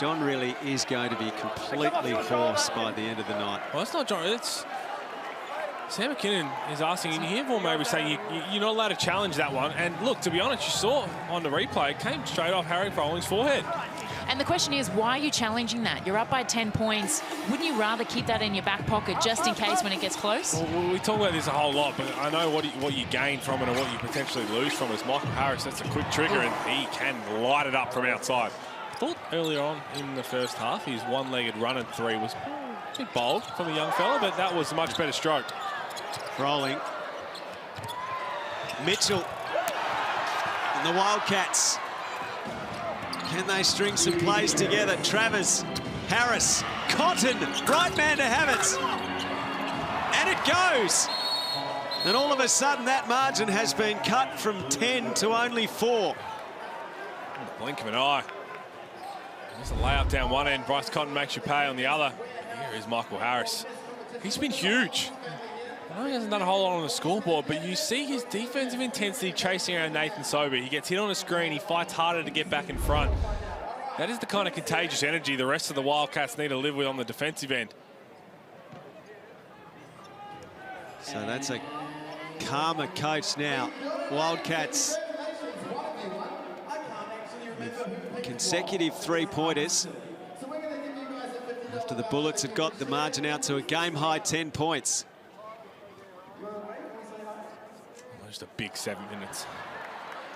John Riley is going to be completely hoarse by the end of the night. Well, that's not John. It's Sam McKinnon is asking, and you hear Vaughan Mabry saying you're not allowed to challenge that one. And look, to be honest, you saw on the replay, it came straight off Harry Frolling's forehead. And the question is, why are you challenging that? You're up by 10 points. Wouldn't you rather keep that in your back pocket just in case when it gets close? Well, we talk about this a whole lot, but I know what you gain from it and what you potentially lose from it. Is Michael Harris, that's a quick trigger, and he can light it up from outside. I thought earlier on in the first half, his one-legged run and three was a bit bold from a young fella, but that was a much better stroke. Rolling. Mitchell. And the Wildcats. Can they string some plays together? Travers, Harris, Cotton, right man to have it. And it goes. And all of a sudden that margin has been cut from 10 to only 4. Blink of an eye. There's a layup down one end. Bryce Cotton makes you pay on the other. Here is Michael Harris. He's been huge. I know he hasn't done a whole lot on the scoreboard, but you see his defensive intensity chasing around Nathan Sobey. He gets hit on a screen. He fights harder to get back in front. That is the kind of contagious energy the rest of the Wildcats need to live with on the defensive end. So that's a calmer coach now. Wildcats with consecutive three-pointers after the Bullets had got the margin out to a game-high 10 points. Just a big 7 minutes.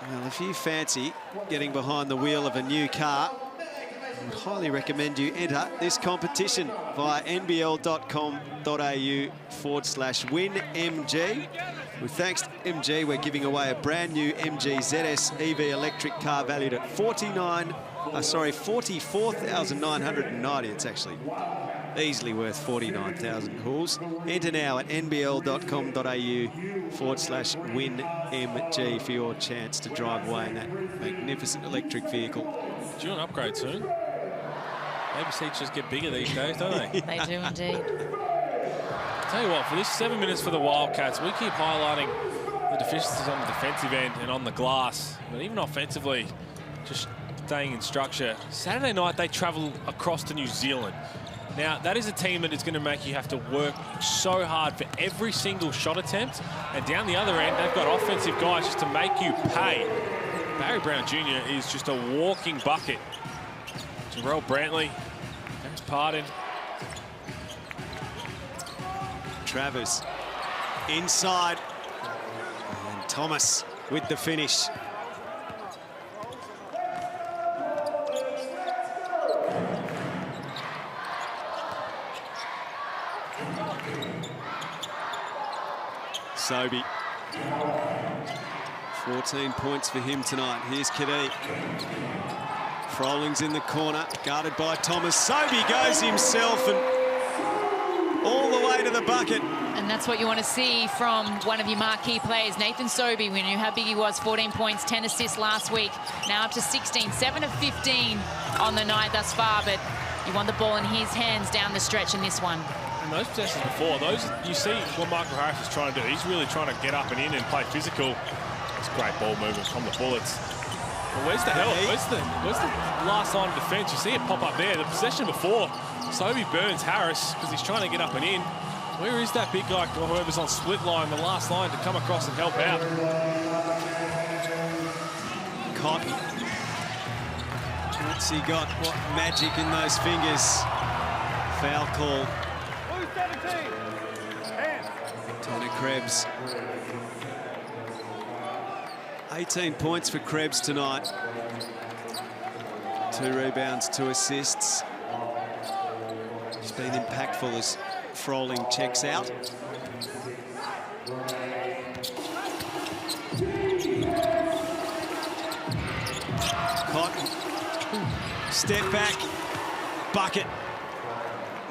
Well, if you fancy getting behind the wheel of a new car, I would highly recommend you enter this competition via nbl.com.au/winmg. With thanks to MG, we're giving away a brand new MG ZS EV electric car valued at $44,990. It's actually easily worth 49,000 calls. Enter now at nbl.com.au/winmg for your chance to drive away in that magnificent electric vehicle. Due an upgrade soon. Maybe seats just get bigger these days, don't they? They do indeed. Tell you what, for this 7 minutes for the Wildcats, we keep highlighting the deficiencies on the defensive end and on the glass, but even offensively, just staying in structure. Saturday night, they travel across to New Zealand. Now, that is a team that is going to make you have to work so hard for every single shot attempt, and down the other end, they've got offensive guys just to make you pay. Barry Brown Jr. is just a walking bucket. Jarrell Brantley, Harris Pardon. Travers inside, and Thomas with the finish. Sobey. 14 points for him tonight. Here's Kadee. Frolling's in the corner, guarded by Thomas. Sobey goes himself and all the way to the bucket. And that's what you want to see from one of your marquee players, Nathan Sobey. We knew how big he was, 14 points, 10 assists last week. Now up to 16, 7 of 15 on the night thus far, but you want the ball in his hands down the stretch in this one. And those possessions before, you see what Michael Harris is trying to do. He's really trying to get up and in and play physical. It's great ball movement from the Bullets. Well, where's the help? Where's the last line of defense? You see it pop up there. The possession before, Sobey burns Harris because he's trying to get up and in. Where is that big guy, or whoever's on split line, the last line, to come across and help out? Cotton. What's he got? What magic in those fingers? Foul call. Tanner Krebs. 18 points for Krebs tonight. 2 rebounds, 2 assists. He's been impactful as Froling checks out. Cotton. Step back. Bucket.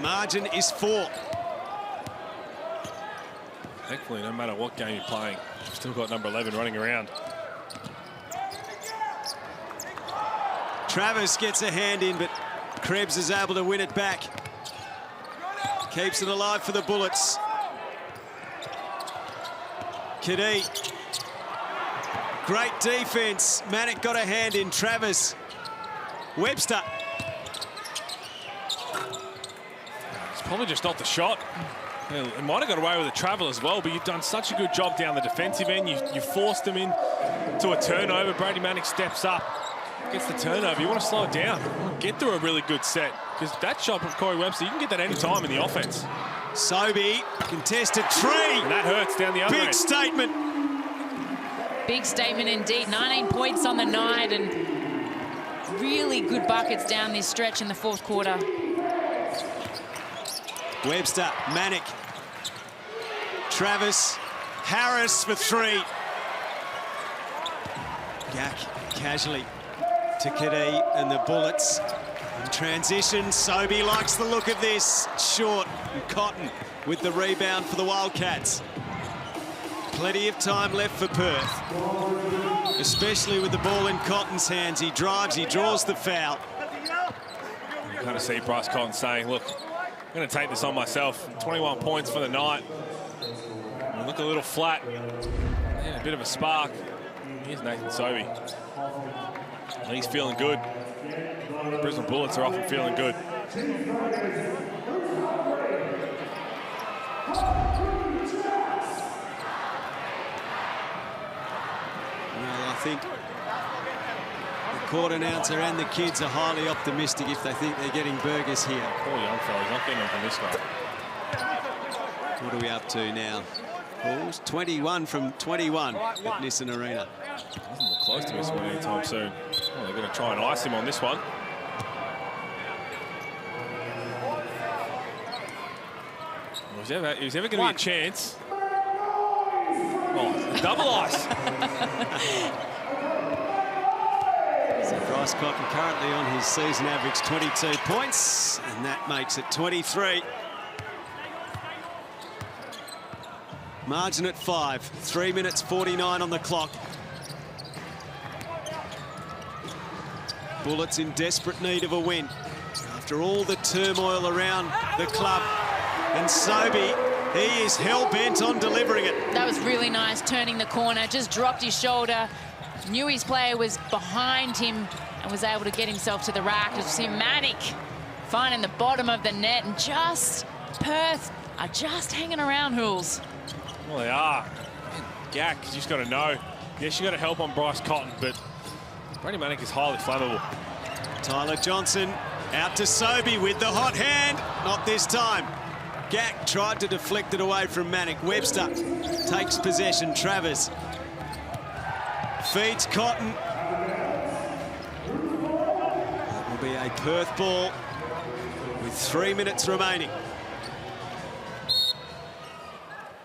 Margin is 4. Thankfully, no matter what game you're playing, you've still got number 11 running around. Travers gets a hand in, but Krebs is able to win it back. Keeps it alive for the Bullets. Kadee. Great defense. Manick got a hand in. Travers. Webster. It's probably just not the shot. It might have got away with a travel as well, but you've done such a good job down the defensive end. You forced them in to a turnover. Brady Manick steps up, gets the turnover. You want to slow it down, get through a really good set, because that shot from Corey Webster, you can get that any time in the offense. Sobey, contested tree. And that hurts down the other end. Big statement. Big statement indeed. 19 points on the night and really good buckets down this stretch in the fourth quarter. Webster, Manick. Travis, Harris for 3. Yak casually to Kadee and the Bullets. In transition, Sobey likes the look of this. Short, and Cotton with the rebound for the Wildcats. Plenty of time left for Perth, especially with the ball in Cotton's hands. He drives, he draws the foul. You kind of see Bryce Cotton saying, look, I'm going to take this on myself. 21 points for the night. We look a little flat. Yeah, a bit of a spark. Here's Nathan Sobey. And he's feeling good. The Brisbane Bullets are often feeling good. Well, I think the court announcer and the kids are highly optimistic if they think they're getting burgers here. Poor young fella's not getting them from this guy. What are we up to now? Balls 21 from 21 at Nissan Arena. Doesn't look close to missing one anytime soon. Oh, they're going to try and ice him on this one. If there's ever going to be a chance. Oh, double ice. So Bryce Cotton currently on his season average 22 points, and that makes it 23. Margin at 5, 3 minutes 49 on the clock. Bullets in desperate need of a win after all the turmoil around the club. And Sobey, he is hell-bent on delivering it. That was really nice, turning the corner, just dropped his shoulder, knew his player was behind him and was able to get himself to the rack. To see Manick finding the bottom of the net, and just Perth are just hanging around, Hools. Well, they are. Gak, you just got to know. Yes, you got to help on Bryce Cotton, but Brady Manick is highly flammable. Tyler Johnson out to Sobey with the hot hand. Not this time. Gak tried to deflect it away from Manick. Webster takes possession. Travers feeds Cotton. That will be a Perth ball with 3 minutes remaining.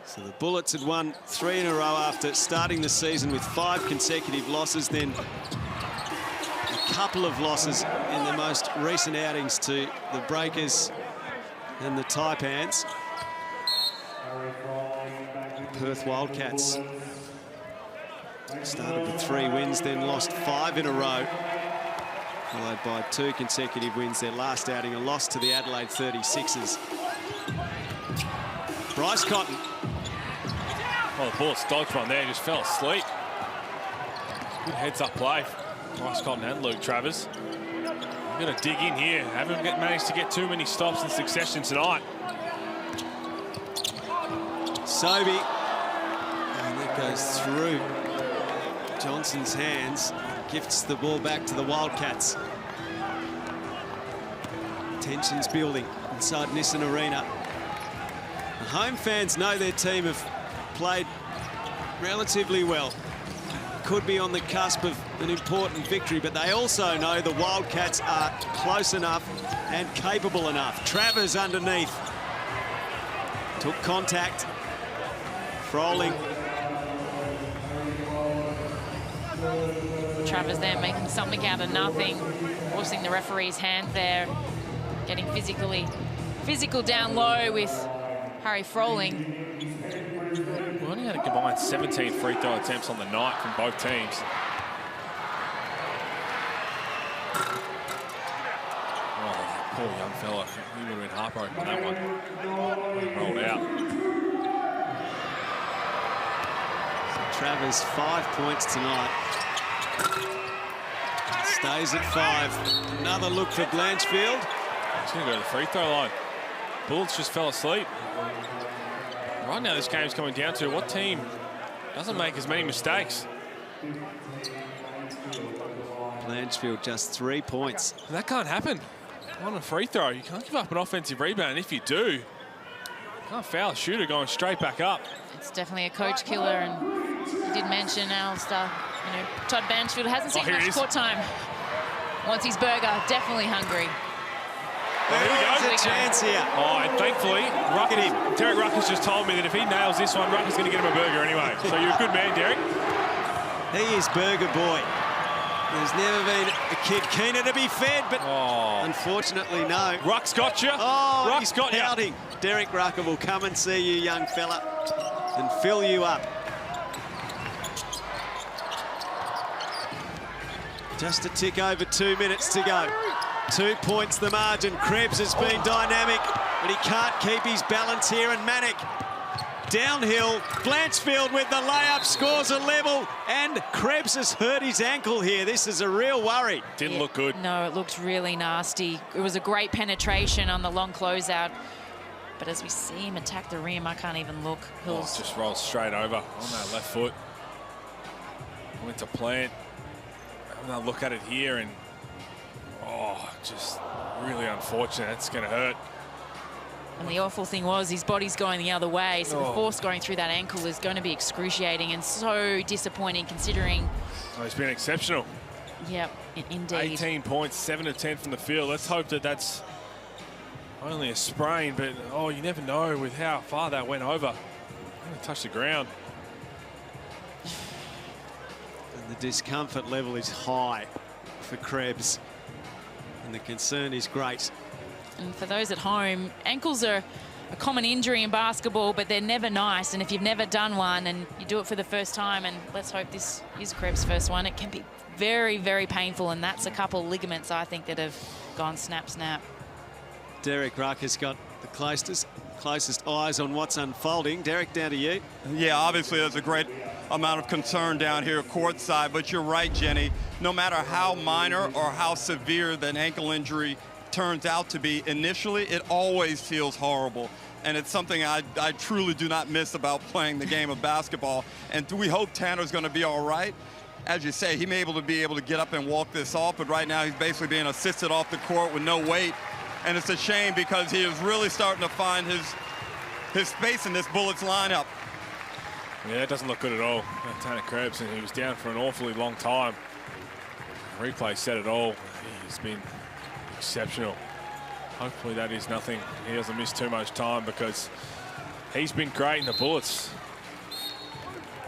So the Bullets had won 3 in a row after starting the season with 5 consecutive losses, then a couple of losses in the most recent outings to the Breakers and the Taipans. Perth Wildcats started with 3 wins, then lost 5 in a row, followed by 2 consecutive wins. Their last outing, a loss to the Adelaide 36ers. Bryce Cotton. Well, the Bullets dodged one there, just fell asleep. Good heads-up play. Bryce Cotton and Luke Travers. We're going to dig in here. Haven't managed to get too many stops in succession tonight. Sobey. And that goes through Johnson's hands. Gifts the ball back to the Wildcats. Tensions building inside Nissan Arena. The home fans know their team have played relatively well. Could be on the cusp of an important victory, but they also know the Wildcats are close enough and capable enough. Travers underneath. Took contact. Froling. Travers there making something out of nothing, forcing the referee's hand there, getting physical down low with Harry Froling. We only had a combined 17 free throw attempts on the night from both teams. Oh, that poor young fella. He would have been heartbroken on that one. Rolled out. So Travers 5 points tonight. Stays at 5. Another look for Blanchfield. He's going to go to the free throw line. Bullets just fell asleep. Right now, this game's coming down to what team doesn't make as many mistakes. Blanchfield just 3 points. That can't happen. On a free throw, you can't give up an offensive rebound. And if you do, you can't foul a shooter going straight back up. It's definitely a coach killer, and you did mention Alistair. You know, Todd Blanchfield hasn't seen much court time. Wants his burger, definitely hungry. Well, here we go. There's a chance here. Oh, and thankfully, Derek Rucker's just told me that if he nails this one, Rucker's going to get him a burger anyway. So you're a good man, Derek. He is burger boy. There's never been a kid keener to be fed, but unfortunately, no. Ruck's got you. Oh, Ruck's got you. Pouting. Derek Rucker will come and see you, young fella, and fill you up. Just a tick over 2 minutes to go. 2 points the margin. Krebs has been dynamic, but he can't keep his balance here. And Manic downhill. Blanchfield with the layup, scores a level, and Krebs has hurt his ankle here. This is a real worry. Didn't look good. No, it looked really nasty. It was a great penetration on the long closeout. But as we see him attack the rim, I can't even look. Just rolls straight over on that left foot. Went to plant. I'll look at it here, and just really unfortunate. It's going to hurt. And the awful thing was his body's going the other way, so the force going through that ankle is going to be excruciating and so disappointing considering. Oh, he's been exceptional. Yep, indeed. 18 points, 7 of 10 from the field. Let's hope that that's only a sprain, but you never know with how far that went over. Only touched the ground. And the discomfort level is high for Krebs, and the concern is great. And for those at home, ankles are a common injury in basketball, but they're never nice. And if you've never done one and you do it for the first time, and let's hope this is Krebs' first one, it can be very, very painful. And that's a couple of ligaments, I think, that have gone snap, snap. Derek Ruck has got the closest eyes on what's unfolding. Derek, down to you. Yeah, obviously there's a great amount of concern down here courtside, but you're right, Jenny. No matter how minor or how severe that ankle injury turns out to be, initially it always feels horrible, and it's something I truly do not miss about playing the game of basketball. And we hope Tanner's going to be all right. As you say, he may be able to get up and walk this off, but right now he's basically being assisted off the court with no weight, and it's a shame because he is really starting to find his space in this Bullets lineup. Yeah, it doesn't look good at all. Tanner Krebs, and he was down for an awfully long time. Replay said it all. He's been exceptional. Hopefully that is nothing. He doesn't miss too much time because he's been great in the Bullets.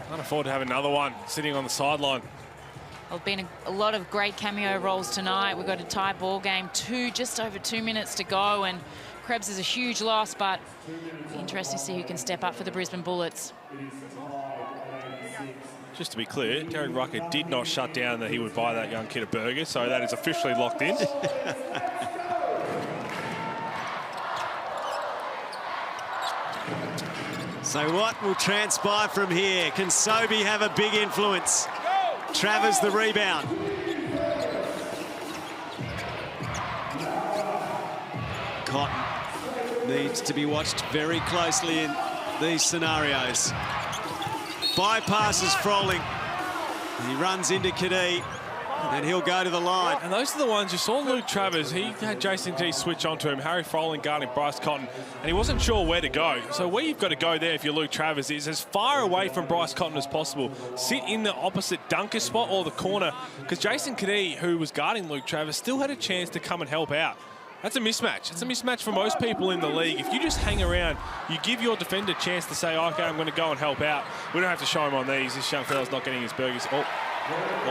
Can't afford to have another one sitting on the sideline. Well, been a lot of great cameo roles tonight. We've got a tie ball game, just over 2 minutes to go, and Krebs is a huge loss, but it'll be interesting to see who can step up for the Brisbane Bullets. Just to be clear, Derek Rucker did not shut down that he would buy that young kid a burger, so that is officially locked in. So what will transpire from here? Can Sobey have a big influence? Travers the rebound. Cotton needs to be watched very closely in these scenarios. Bypasses Froling. He runs into Kadee, and he'll go to the line. And those are the ones you saw. Luke Travers, he had Jason Kadee switch onto him. Harry Froling guarding Bryce Cotton, and he wasn't sure where to go. So where you've got to go there if you're Luke Travers is as far away from Bryce Cotton as possible. Sit in the opposite dunker spot or the corner, because Jason Kadee, who was guarding Luke Travers, still had a chance to come and help out. That's a mismatch. It's a mismatch for most people in the league. If you just hang around, you give your defender a chance to say, okay, I'm going to go and help out. We don't have to show him on these. This young fella's not getting his burgers. Oh,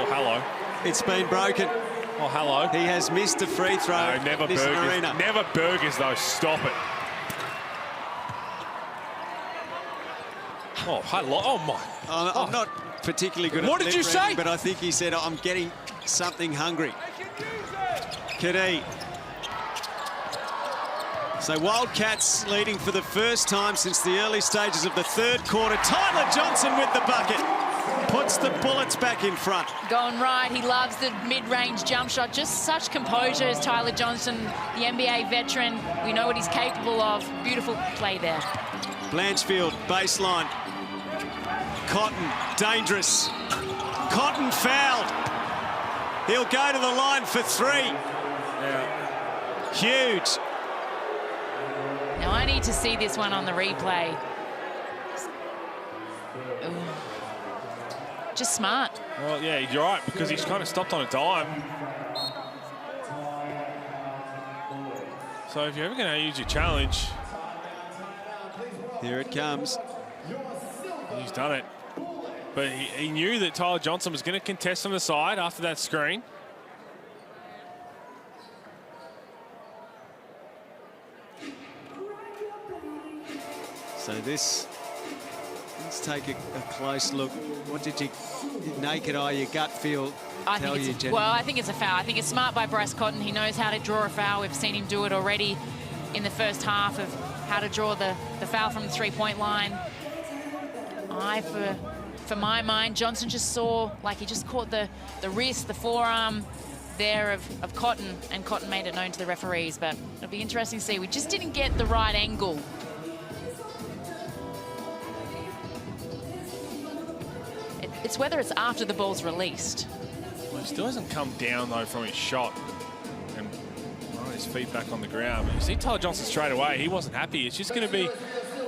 hello. It's been broken. Oh, hello. He has missed a free throw. No, never burgers. Arena. Never burgers, though. Stop it. Oh, hello. Oh, my. I'm not particularly good at what did you say? But I think he said, I'm getting something hungry. Kadee. So Wildcats leading for the first time since the early stages of the third quarter. Tyler Johnson with the bucket. Puts the Bullets back in front. Going right, he loves the mid-range jump shot. Just such composure as Tyler Johnson, the NBA veteran. We know what he's capable of. Beautiful play there. Blanchfield, baseline. Cotton, dangerous. Cotton fouled. He'll go to the line for three. Yeah. Huge. Now I need to see this one on the replay. Ooh. Just smart. Well, yeah, you're right, because he's kind of stopped on a dime. So if you're ever going to use your challenge... Here it comes. He's done it. But he knew that Tyler Johnson was going to contest on the side after that screen. So let's take a close look. What did you, naked eye, your gut feel tell you, Jenny? Well, I think it's a foul. I think it's smart by Bryce Cotton. He knows how to draw a foul. We've seen him do it already in the first half of how to draw the foul from the three-point line. For my mind, Johnson just saw, like he just caught the wrist, the forearm there of Cotton, and Cotton made it known to the referees. But it'll be interesting to see. We just didn't get the right angle. It's whether it's after the ball's released. Well, he still hasn't come down, though, from his shot. And his feet back on the ground. But you see Tyler Johnson straight away. He wasn't happy. It's just going to be...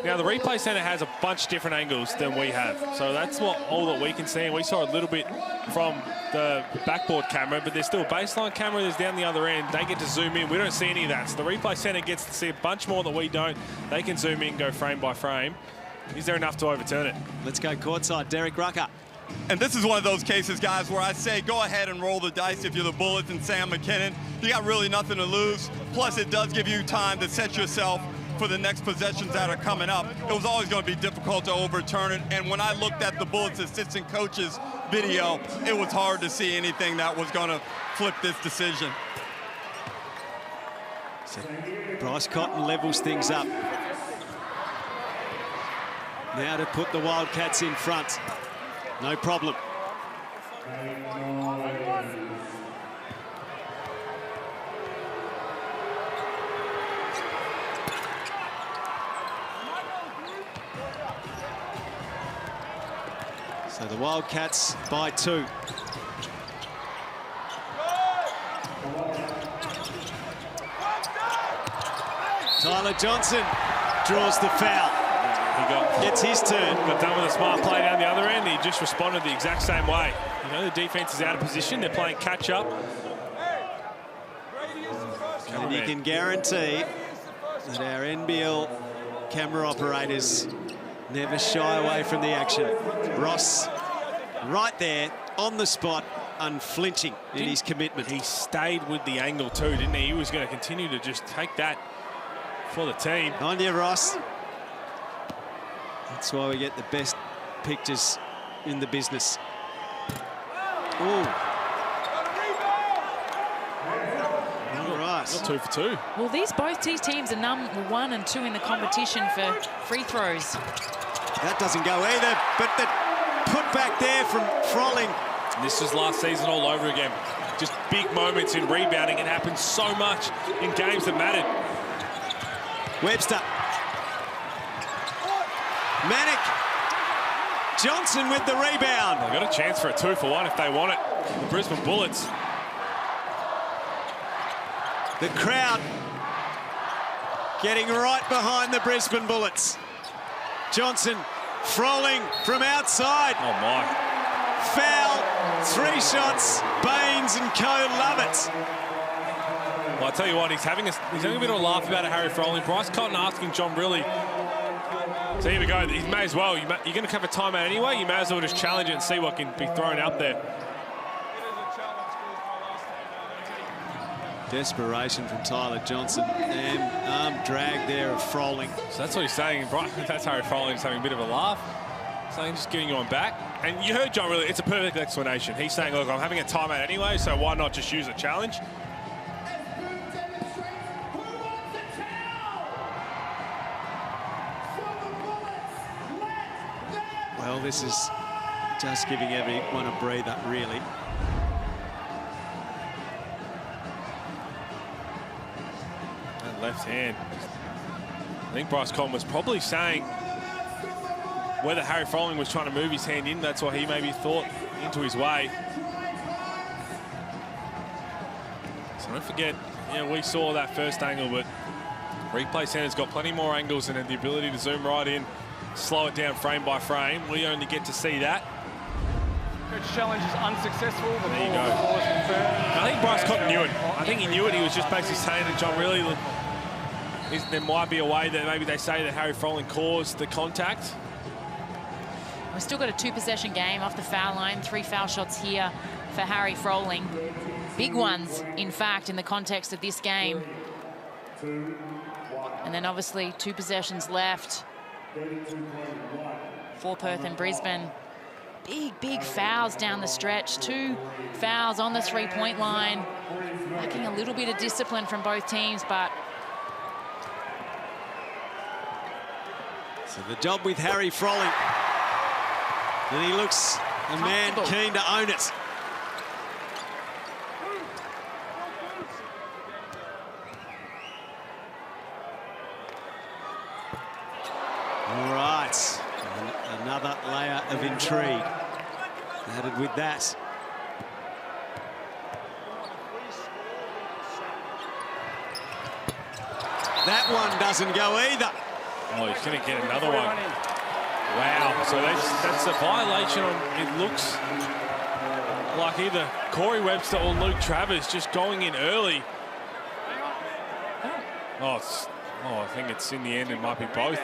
Now, the replay center has a bunch of different angles than we have. So that's all that we can see. And we saw a little bit from the backboard camera, but there's still a baseline camera that's down the other end. They get to zoom in. We don't see any of that. So the replay center gets to see a bunch more that we don't. They can zoom in, go frame by frame. Is there enough to overturn it? Let's go courtside. Derek Rucker. And this is one of those cases, guys, where I say go ahead and roll the dice if you're the Bullets and Sam McKinnon. You got really nothing to lose. Plus, it does give you time to set yourself for the next possessions that are coming up. It was always going to be difficult to overturn it. And when I looked at the Bullets assistant coach's video, it was hard to see anything that was going to flip this decision. So Bryce Cotton levels things up. Now to put the Wildcats in front. No problem. So the Wildcats by 2. Tyler Johnson draws the foul. Gets his turn. Got done with a smart play down the other end. He just responded the exact same way. You know, the defense is out of position. They're playing catch up. And you can guarantee that our NBL camera operators never shy away from the action. Ross right there on the spot, unflinching in his commitment. He stayed with the angle too, didn't he? He was going to continue to just take that for the team. On you, Ross. That's why we get the best pictures in the business. Ooh. All right. Not 2 for 2. Well, both these teams are number 1 and 2 in the competition for free throws. That doesn't go either, but the put back there from Froling. This was last season all over again. Just big moments in rebounding. It happens so much in games that mattered. Webster. Manic. Johnson with the rebound. They've got a chance for a 2-for-1 if they want it. The Brisbane Bullets. The crowd getting right behind the Brisbane Bullets. Johnson Froling from outside. Oh, my. Foul. 3 shots. Baines and co love it. Well, I tell you what, he's having a bit of a laugh about it, Harry Froling. Bryce Cotton asking John Rillie. So here we go. He may as well. You're going to have a timeout anyway. You may as well just challenge it and see what can be thrown out there. Desperation from Tyler Johnson, and arm drag there of Froling. So that's what he's saying. That's Harry Froling just having a bit of a laugh, saying just getting you on back. And you heard John Rillie, it's a perfect explanation. He's saying, look, I'm having a timeout anyway, so why not just use a challenge? Well, this is just giving everyone a breather, really. Left hand. I think Bryce Cotton was probably saying whether Harry Froling was trying to move his hand in, that's what he maybe thought into his way. So don't forget, we saw that first angle, but replay center's got plenty more angles and the ability to zoom right in, slow it down frame by frame. We only get to see that. Coach challenge is unsuccessful. There you go. I think Bryce Cotton knew it. I think he knew it. He was just basically saying to John Rillie, there might be a way that maybe they say that Harry Froling caused the contact. We've still got a 2-possession game off the foul line. 3 foul shots here for Harry Froling. Big ones, in fact, in the context of this game. And then obviously 2 possessions left for Perth and Brisbane. Big fouls down the stretch. 2 fouls on the 3-point line. Lacking a little bit of discipline from both teams, but... So the job with Harry Froling. And he looks a man keen to own it. All right. And another layer of intrigue added with that. That one doesn't go either. Oh, he's going to get another one. Wow. So that's a violation on, it looks like either Corey Webster or Luke Travers just going in early. Oh, I think it's in the end, it might be both.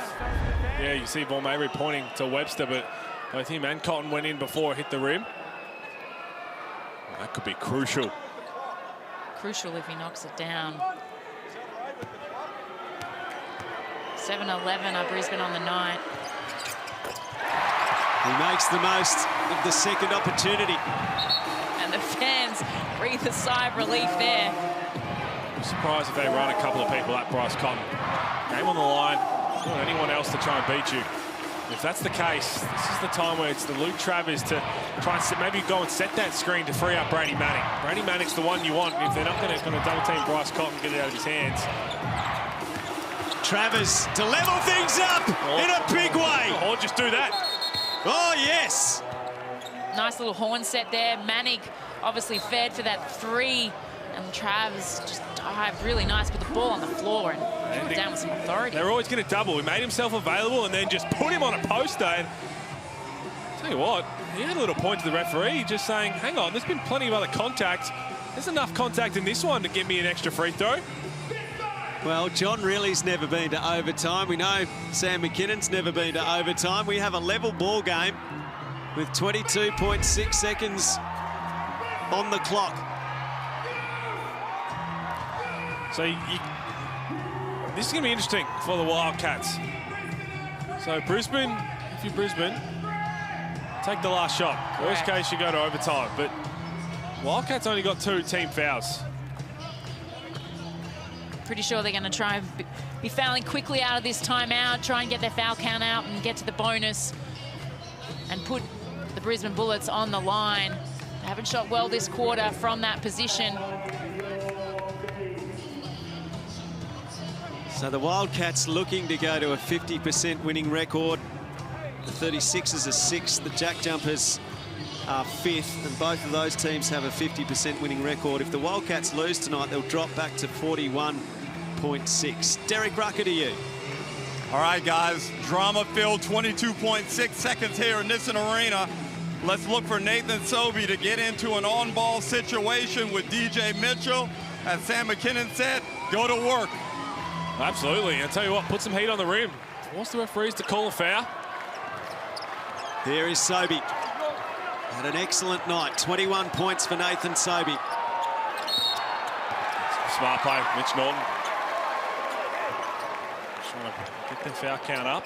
Yeah, you see Von Mabry pointing to Webster, but both him and Cotton went in before it hit the rim. That could be crucial. Crucial if he knocks it down. 7-11 are Brisbane on the night. He makes the most of the second opportunity. And the fans breathe a sigh of relief there. I'm surprised if they run a couple of people at Bryce Cotton. Game on the line. You want anyone else to try and beat you. If that's the case, this is the time where it's the Luke Travers to try and maybe go and set that screen to free up Brady Manning. Brady Manning's the one you want. If they're not going to double team Bryce Cotton, get it out of his hands. Travers to level things up in a big way. Or just do that. Oh, yes. Nice little horn set there. Manning obviously fed for that 3. And Travers just dived really nice with the ball on the floor and threw it down with some authority. They're always going to double. He made himself available and then just put him on a poster. And tell you what, he had a little point to the referee just saying, hang on, there's been plenty of other contact. There's enough contact in this one to give me an extra free throw. Well, John Rillie's never been to overtime. We know Sam McKinnon's never been to overtime. We have a level ball game with 22.6 seconds on the clock. So this is going to be interesting for the Wildcats. So Brisbane, if you're Brisbane, take the last shot. Worst case, you go to overtime. But Wildcats only got 2 team fouls. Pretty sure they're going to try and be fouling quickly out of this timeout, try and get their foul count out and get to the bonus and put the Brisbane Bullets on the line. They haven't shot well this quarter from that position. So the Wildcats looking to go to a 50% winning record The 36ers are 6th. The Jack Jumpers are 5th, and both of those teams have a 50% winning record. If the Wildcats lose tonight, they'll drop back to 41.6. Derek Rucker to you. All right, guys, drama-filled 22.6 seconds here in Nissan Arena. Let's look for Nathan Sobey to get into an on-ball situation with DJ Mitchell. As Sam McKinnon said, go to work. Absolutely. I'll tell you what, put some heat on the rim. Force the referees to call a foul. Here is Sobey. Had an excellent night. 21 points for Nathan Sobey. Smart play, Mitch Norton. Just trying to get the foul count up.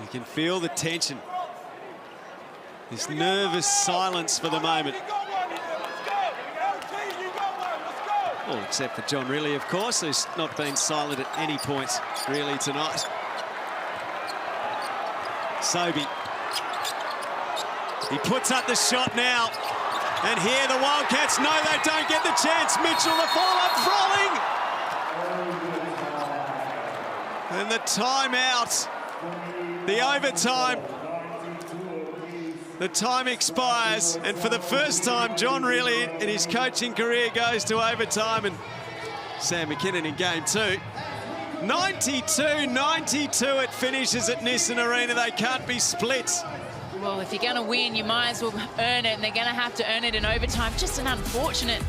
You can feel the tension. This nervous silence for the moment. Well, except for John Rillie, of course, who's not been silent at any point, really, tonight. Sobey. He puts up the shot now. And here the Wildcats, no, they don't get the chance. Mitchell, the follow-up, Froling. And the timeout. The overtime. The time expires, and for the first time, John Rillie in his coaching career goes to overtime, and Sam McKinnon in game 2. 92-92 it finishes at Nissan Arena. They can't be split. Well, if you're going to win, you might as well earn it, and they're going to have to earn it in overtime. Just an unfortunate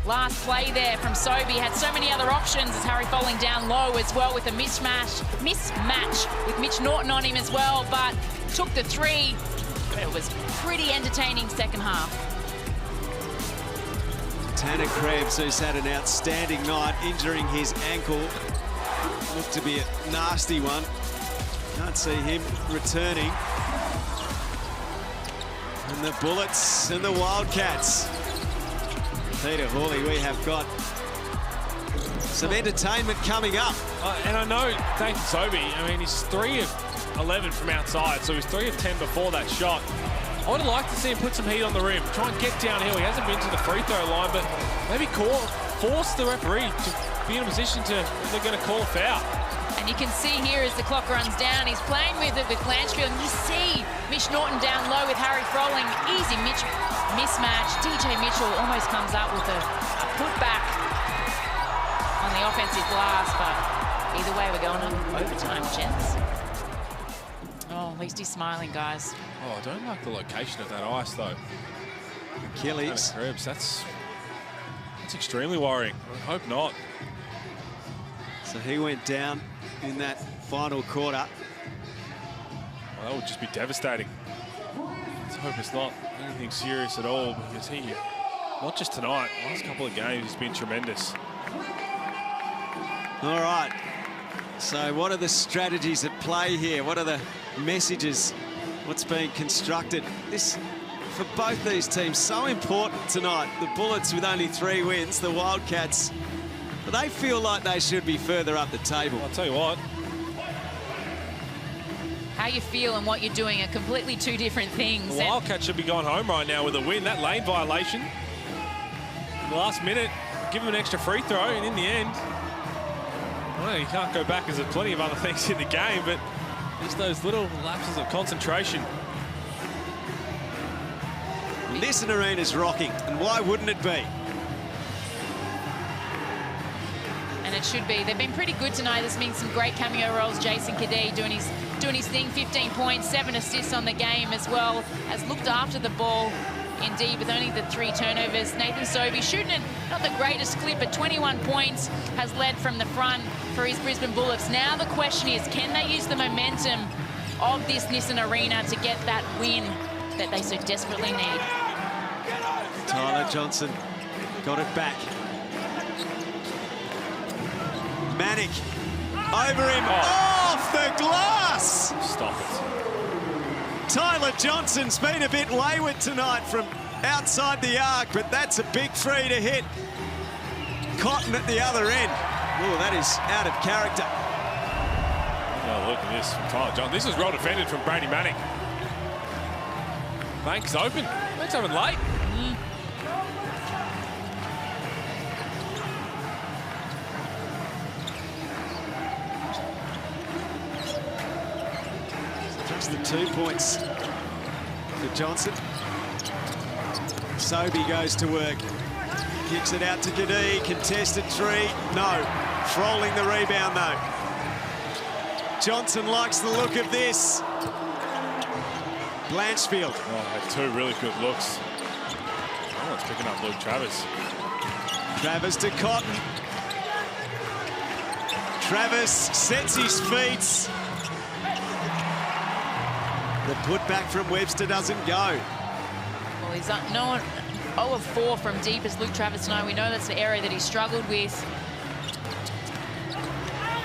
last play there from Sobey. Had so many other options as Harry falling down low as well with a mismatch with Mitch Norton on him as well, but took the 3. It was pretty entertaining second half. Tanner Krebs, who's had an outstanding night, injuring his ankle. Looked to be a nasty one. Can't see him returning. And the Bullets and the Wildcats. Peter Hawley, we have got some entertainment coming up. And I know Nathan Sobey, I mean, he's 3 of 11 from outside, so he's 3 of 10 before that shot. I would have liked to see him put some heat on the rim, try and get downhill. He hasn't been to the free throw line, but maybe force the referee to be in a position to, they're going to call a foul. And you can see here as the clock runs down, he's playing with it with Blanchfield, and you see Mitch Norton down low with Harry Froling. Easy mismatch. DJ Mitchell almost comes up with a putback on the offensive glass, but either way, we're going on overtime, gents. Oh, at least he's smiling, guys. Oh, I don't like the location of that ice, though. Achilles. Krebs, that's extremely worrying. I hope not. So he went down in that final quarter. Well, that would just be devastating. Let's hope it's not anything serious at all, because he, not just tonight, last couple of games, he's been tremendous. All right. So what are the strategies at play here? What are the messages? What's being constructed? This, for both these teams, so important tonight. The Bullets with only 3 wins, the Wildcats, they feel like they should be further up the table. I'll tell you what. How you feel and what you're doing are completely 2 different things. The Wildcats should be going home right now with a win. That lane violation, the last minute, give them an extra free throw, and in the end, well, you can't go back, because there's plenty of other things in the game, but just those little lapses of concentration. Nissan Arena's rocking, and why wouldn't it be? And it should be. They've been pretty good tonight. There's been some great cameo roles. Jason Kadee doing his thing, 15 points, 7 assists on the game as well. Has looked after the ball, indeed, with only the 3 turnovers. Nathan Sobey shooting at not the greatest clip, but 21 points, has led from the front for his Brisbane Bullets. Now the question is, can they use the momentum of this Nissan Arena to get that win that they so desperately need? Tyler Johnson got it back. Manic over him, off the glass! Stop it. Tyler Johnson's been a bit wayward tonight from outside the arc, but that's a big 3 to hit. Cotton at the other end. Oh, that is out of character. Oh, look at this from Tyler Johnson. This is well defended from Brady Manic. Banks open. Banks open late. Marks the 2 points for Johnson. Sobey goes to work. Kicks it out to Kadee. Contested three. No. Frolling the rebound, though. Johnson likes the look of this. Blanchfield. Oh, had two really good looks. Oh, it's picking up Luke Travers. Travers to Cotton. Travers sets his feet. The putback from Webster doesn't go. Well, he's no one 0 of 4 from deep as Luke Travers tonight. We know that's the area that he struggled with.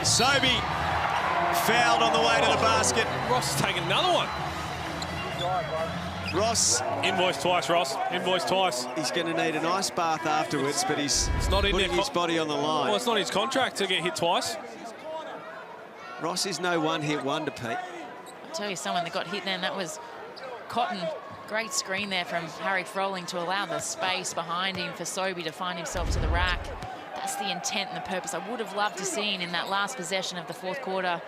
Sobey fouled on the way to the basket. Ross has taken another one. Ross. Invoice twice, Ross. Invoice twice. He's going to need an ice bath afterwards, but he's not putting his body on the line. Well, it's not his contract to get hit twice. Ross is no one-hit wonder, Pete. I'll tell you someone that got hit then, that was Cotton. Great screen there from Harry Froling to allow the space behind him for Sobey to find himself to the rack. That's the intent and the purpose I would have loved to see in that last possession of the fourth quarter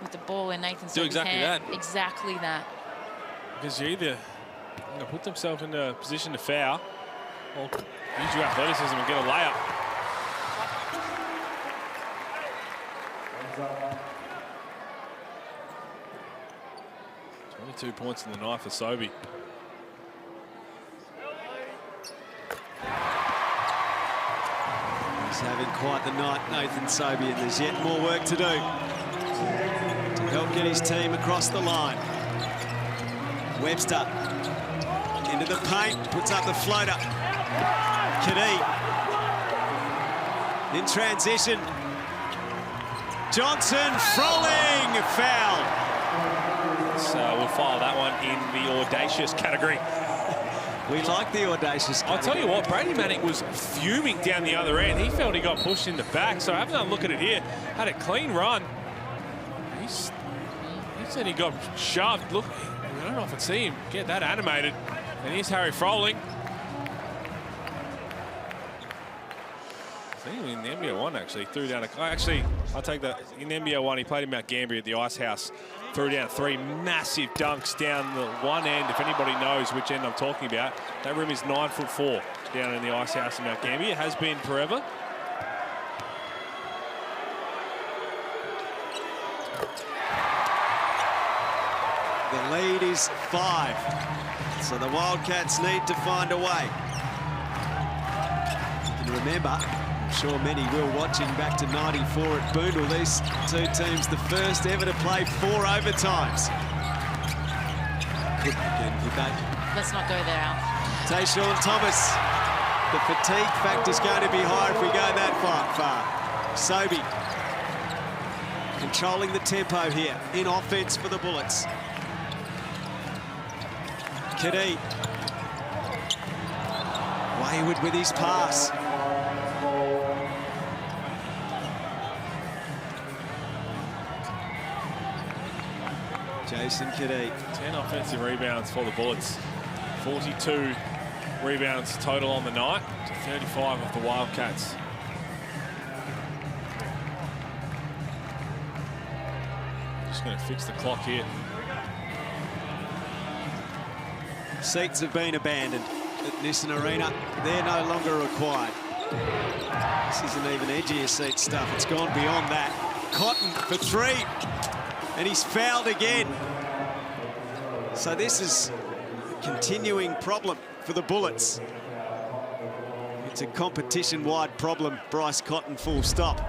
with the ball in Nathan Sobey's hand. Exactly that. Because you're either going to put themselves in a position to foul or use your athleticism and get a layup. Two points in the night for Sobey. He's having quite the night, Nathan Sobey, and there's yet more work to do to help get his team across the line. Webster into the paint, puts up the floater. Kadee in transition. Johnson, Froling, foul. So we'll file that one in the audacious category. We like the audacious category. I'll tell you what, Brady Manick was fuming down the other end. He felt he got pushed in the back. So having a look at it here, had a clean run. He said he got shoved. Look, I don't often see him get that animated. And here's Harry Froling. I think in the NBL1 actually threw down I'll take that. In the NBL1, he played in Mount Gambier at the Ice House. Threw down 3 massive dunks down the one end. If anybody knows which end I'm talking about, that room is 9'4" down in the Ice House in Mount Gambier. It has been forever. The lead is 5, so the Wildcats need to find a way. And remember, I'm sure many will, watching back to '94 at Boondall, these two teams the first ever to play 4 overtimes. Good again, Let's not go there, Al. Tayshaun Thomas. The fatigue factor's going to be high if we go that far. Sobey controlling the tempo here in offense for the Bullets. Kadee. Wayward with his pass. Jason Kadee. 10 offensive rebounds for the Bullets. 42 rebounds total on the night to 35 of the Wildcats. Just going to fix the clock here. Seats have been abandoned at Nissan Arena. They're no longer required. This isn't even edgier seat stuff. It's gone beyond that. Cotton for 3. And he's fouled again. So this is a continuing problem for the Bullets. It's a competition-wide problem, Bryce Cotton, full stop,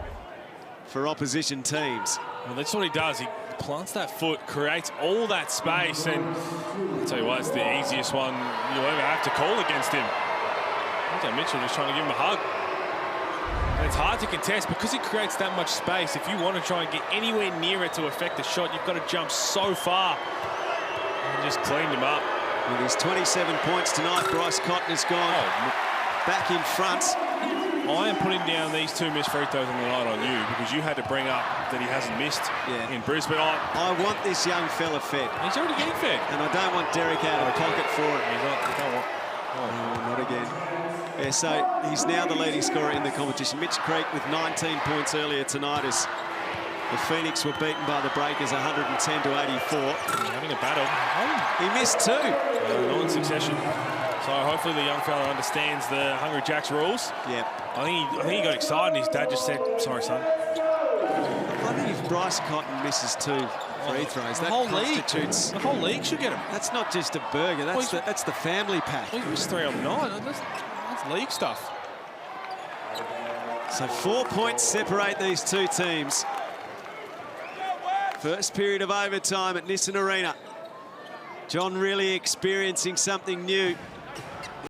for opposition teams. Well, that's what he does. He plants that foot, creates all that space, and I'll tell you what, it's the easiest one you'll ever have to call against him. DJ Mitchell just trying to give him a hug. And it's hard to contest because he creates that much space. If you want to try and get anywhere near it to affect the shot, you've got to jump so far. And just cleaned him up. With his 27 points tonight, Bryce Cotton has gone back in front. I am putting down these 2 missed free throws on the night on you because you had to bring up that he hasn't missed in Brisbane. I want this young fella fed. He's already getting fed. And I don't want Derek out of the pocket for it. Not again. Yeah, so he's now the leading scorer in the competition. Mitch Creek with 19 points earlier tonight has The Phoenix were beaten by the Breakers 110 to 84. Having a battle. He missed two. Not in succession. So hopefully the young fella understands the Hungry Jacks rules. Yeah. I think he got excited and his dad just said, sorry, son. I wonder if Bryce Cotton misses two free throws. That constitutes... The whole league should get him. That's not just a burger. That's the family pack. He missed 3 on the night. That's league stuff. So 4 points separate these two teams. First period of overtime at Nissan Arena. John Rillie experiencing something new.